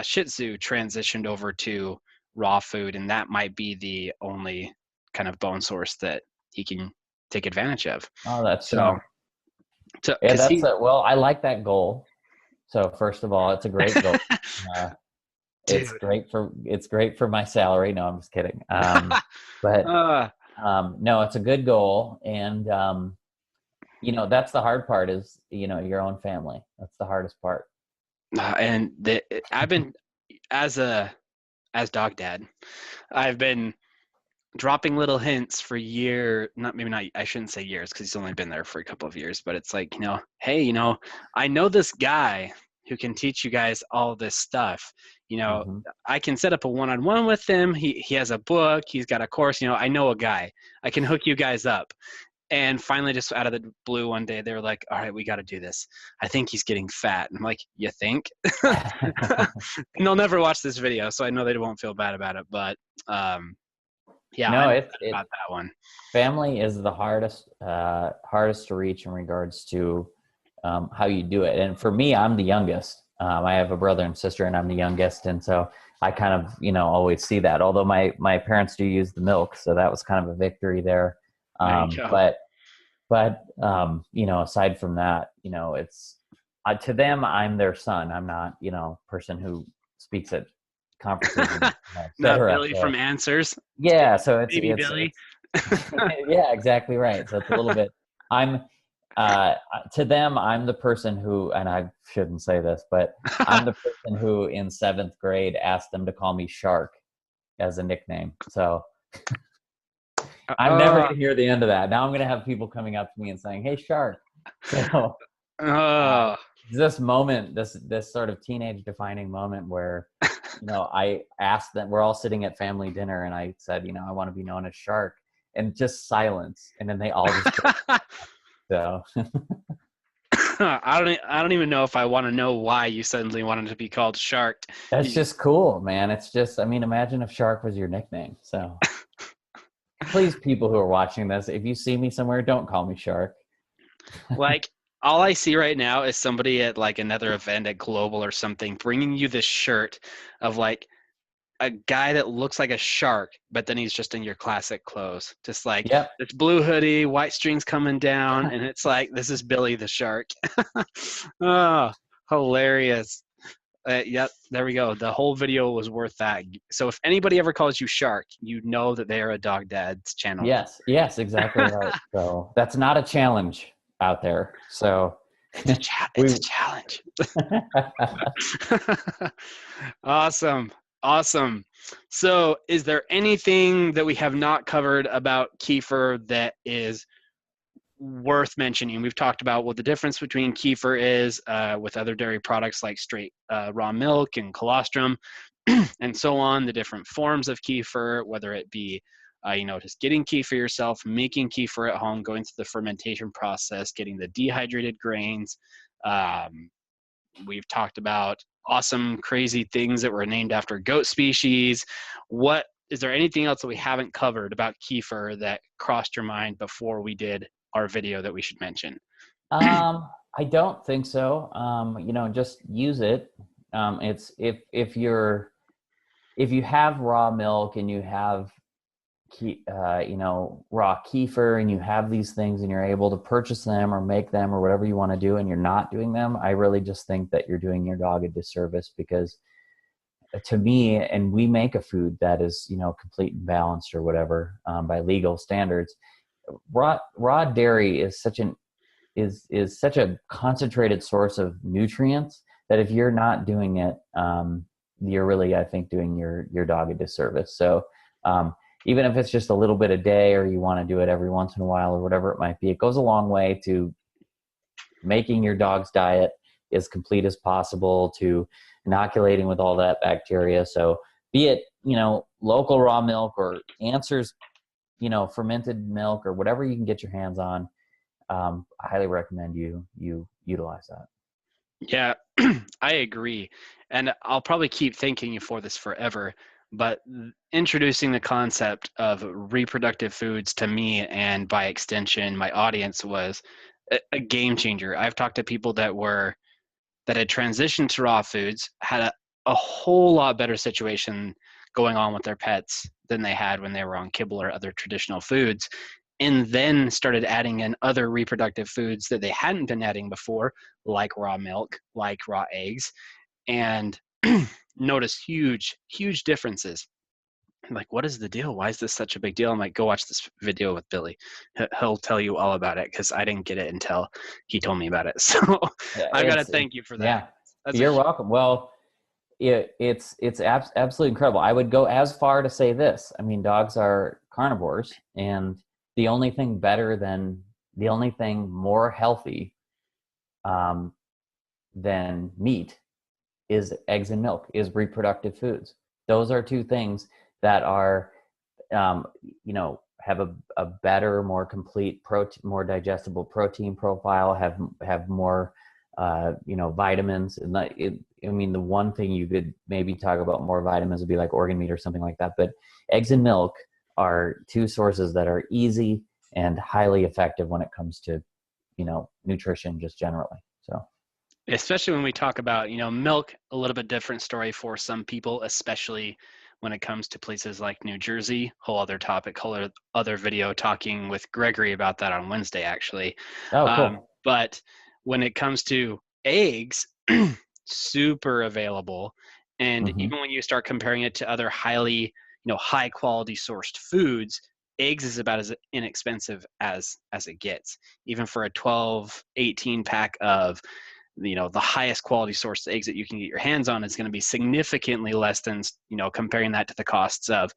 Shih Tzu transitioned over to raw food, and that might be the only kind of bone source that he can take advantage of. Oh, that's so. Well, I like that goal. So first of all, it's a great goal. It's great for my salary. No, I'm just kidding. But no, it's a good goal. And, that's the hard part is, your own family. That's the hardest part. And I've been, as dog dad, I've been dropping little hints for I shouldn't say years, because he's only been there for a couple of years, but it's like, hey, I know this guy who can teach you guys all this stuff. Mm-hmm. I can set up a one-on-one with him. He has a book, he's got a course, I know a guy. I can hook you guys up. And finally, just out of the blue one day, they were like, all right, we got to do this. I think he's getting fat. And I'm like, you think? And they'll never watch this video, so I know they won't feel bad about it. But yeah, no, I'm about that one. Family is the hardest to reach in regards to how you do it. And for me, I'm the youngest. I have a brother and sister, and I'm the youngest. And so I kind of, always see that. Although my parents do use the milk, so that was kind of a victory there. But aside from that, it's to them, I'm their son. I'm not, person who speaks at conferences. Not Billy from Answers. Yeah. So it's Billy. Yeah, exactly right. So it's a little bit, to them, I'm the person who, and I shouldn't say this, but I'm the person who in 7th grade asked them to call me Shark as a nickname. So I'm never going to hear the end of that. Now I'm going to have people coming up to me and saying, hey, Shark. So this moment, this sort of teenage defining moment where, I asked them, we're all sitting at family dinner, and I said, I want to be known as Shark, and just silence. And then they all just, so. I don't even know if I want to know why you suddenly wanted to be called Shark. That's just cool, man. It's just, imagine if Shark was your nickname. So please, people who are watching this, if you see me somewhere, don't call me Shark. Like, all I see right now is somebody at like another event at Global or something bringing you this shirt of like a guy that looks like a shark, but then he's just in your classic clothes. Just like this blue hoodie, white strings coming down, and it's like, this is Billy the Shark. Oh, hilarious. Yep, there we go. The whole video was worth that. So if anybody ever calls you Shark, you know that they are a Dog Dad's channel. Yes, exactly right. So that's not a challenge out there. So it's a challenge. Awesome. So is there anything that we have not covered about kefir that is worth mentioning? We've talked about what the difference between kefir is with other dairy products like straight raw milk and colostrum and so on, the different forms of kefir, whether it be just getting kefir yourself, making kefir at home, going through the fermentation process, getting the dehydrated grains. We've talked about awesome, crazy things that were named after goat species. What is there anything else that we haven't covered about kefir that crossed your mind before we did our video that we should mention? I don't think so. Just use it. It's if you have raw milk and you have raw kefir and you have these things and you're able to purchase them or make them or whatever you want to do, and you're not doing them, I really just think that you're doing your dog a disservice, because to me, and we make a food that is, complete and balanced or whatever, by legal standards. Raw dairy is such a concentrated source of nutrients that if you're not doing it, you're really, I think, doing your dog a disservice. So, even if it's just a little bit a day, or you want to do it every once in a while or whatever it might be, it goes a long way to making your dog's diet as complete as possible to inoculating with all that bacteria. So be it, local raw milk or Answers, fermented milk or whatever you can get your hands on. I highly recommend you utilize that. Yeah, I agree. And I'll probably keep thanking you for this forever. But introducing the concept of reproductive foods to me, and by extension, my audience, was a game changer. I've talked to people that had transitioned to raw foods, had a whole lot better situation going on with their pets than they had when they were on kibble or other traditional foods, and then started adding in other reproductive foods that they hadn't been adding before, like raw milk, like raw eggs, and notice huge differences. I'm like, what is the deal? Why is this such a big deal? I'm like, go watch this video with Billy. He'll tell you all about it, because I didn't get it until he told me about it. So I got to thank you for that. Yeah, you're welcome. Well, it's absolutely incredible. I would go as far to say this. I mean, dogs are carnivores, and the only thing more healthy than meat is eggs and milk, is reproductive foods. Those are two things that are, have a better, more complete more digestible protein profile, have more, vitamins. And the one thing you could maybe talk about more vitamins would be like organ meat or something like that. But eggs and milk are two sources that are easy and highly effective when it comes to, nutrition just generally. So. Especially when we talk about, milk, a little bit different story for some people, especially when it comes to places like New Jersey. Whole other topic, whole other video talking with Gregory about that on Wednesday, actually. Oh, cool. But when it comes to eggs, super available. And even when you start comparing it to other highly, high quality sourced foods, eggs is about as inexpensive as it gets. Even for a 12, 18 pack of the highest quality source eggs that you can get your hands on is going to be significantly less than, comparing that to the costs of,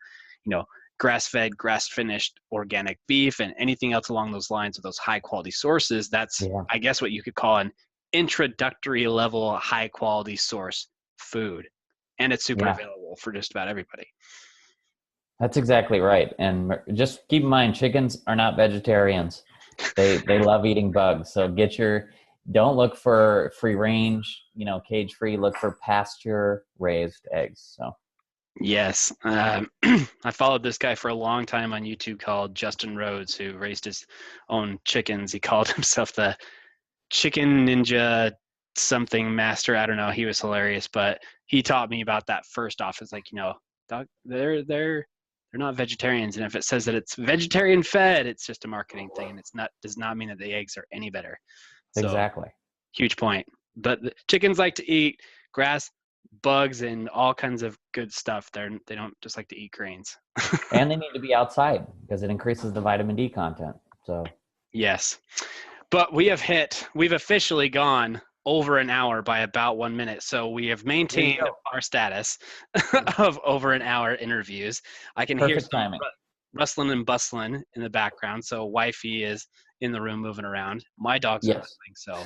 grass-fed, grass-finished organic beef and anything else along those lines of those high quality sources. That's, I guess, what you could call an introductory level high quality source food. And it's super available for just about everybody. That's exactly right. And just keep in mind, chickens are not vegetarians. They love eating bugs. So don't look for free range, cage free, look for pasture raised eggs. So. Yes. I followed this guy for a long time on YouTube called Justin Rhodes, who raised his own chickens. He called himself the Chicken Ninja something master. I don't know. He was hilarious, but he taught me about that first off. It's like, dog, they're not vegetarians. And if it says that it's vegetarian fed, it's just a marketing thing. And does not mean that the eggs are any better. So, exactly. Huge point. But the chickens like to eat grass, bugs, and all kinds of good stuff. They don't just like to eat grains. And they need to be outside because it increases the vitamin D content. So. Yes. But we've officially gone over an hour by about 1 minute. So we have maintained our status of over an hour interviews. I can hear some rustling and bustling in the background. So wifey is in the room moving around. My dogs are listening. So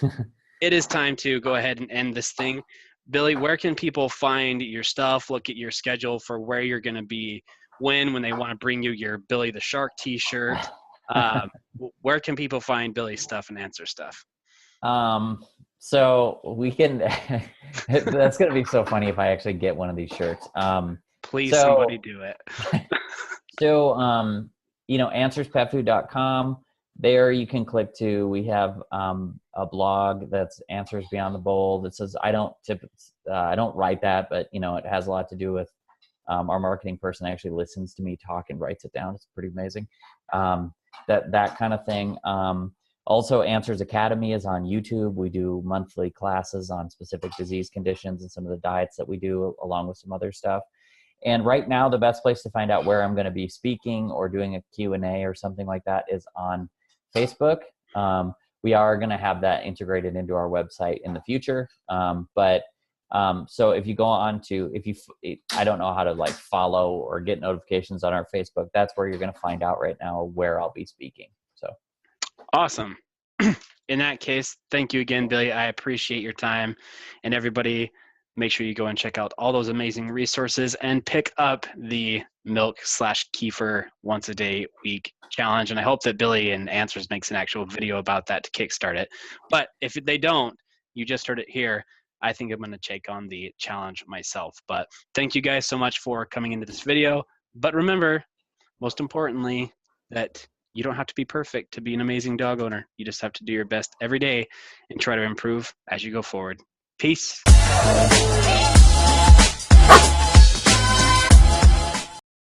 it is time to go ahead and end this thing. Billy, where can people find your stuff, look at your schedule for where you're going to be when they want to bring you your Billy the Shark t-shirt? Where can people find Billy's stuff and Answer stuff? So we can, that's going to be so funny if I actually get one of these shirts. Please, somebody do it. So, answerspetfood.com. There you can click to, we have a blog that's Answers Beyond the Bowl that says, I don't write that, but it has a lot to do with our marketing person actually listens to me talk and writes it down. It's pretty amazing. That kind of thing. Also, Answers Academy is on YouTube. We do monthly classes on specific disease conditions and some of the diets that we do, along with some other stuff. And right now, the best place to find out where I'm going to be speaking or doing a Q&A or something like that is on Facebook. We are going to have that integrated into our website in the future. So if you go on to, I don't know how to follow or get notifications on our Facebook. That's where you're going to find out right now where I'll be speaking. So awesome. in that case, thank you again, Billy. I appreciate your time. And everybody, make sure you go and check out all those amazing resources and pick up the milk/kefir once a day week challenge. And I hope that Billy in Answers makes an actual video about that to kickstart it. But if they don't, you just heard it here. I think I'm going to take on the challenge myself. But thank you guys so much for coming into this video. But remember, most importantly, that you don't have to be perfect to be an amazing dog owner. You just have to do your best every day and try to improve as you go forward. Peace.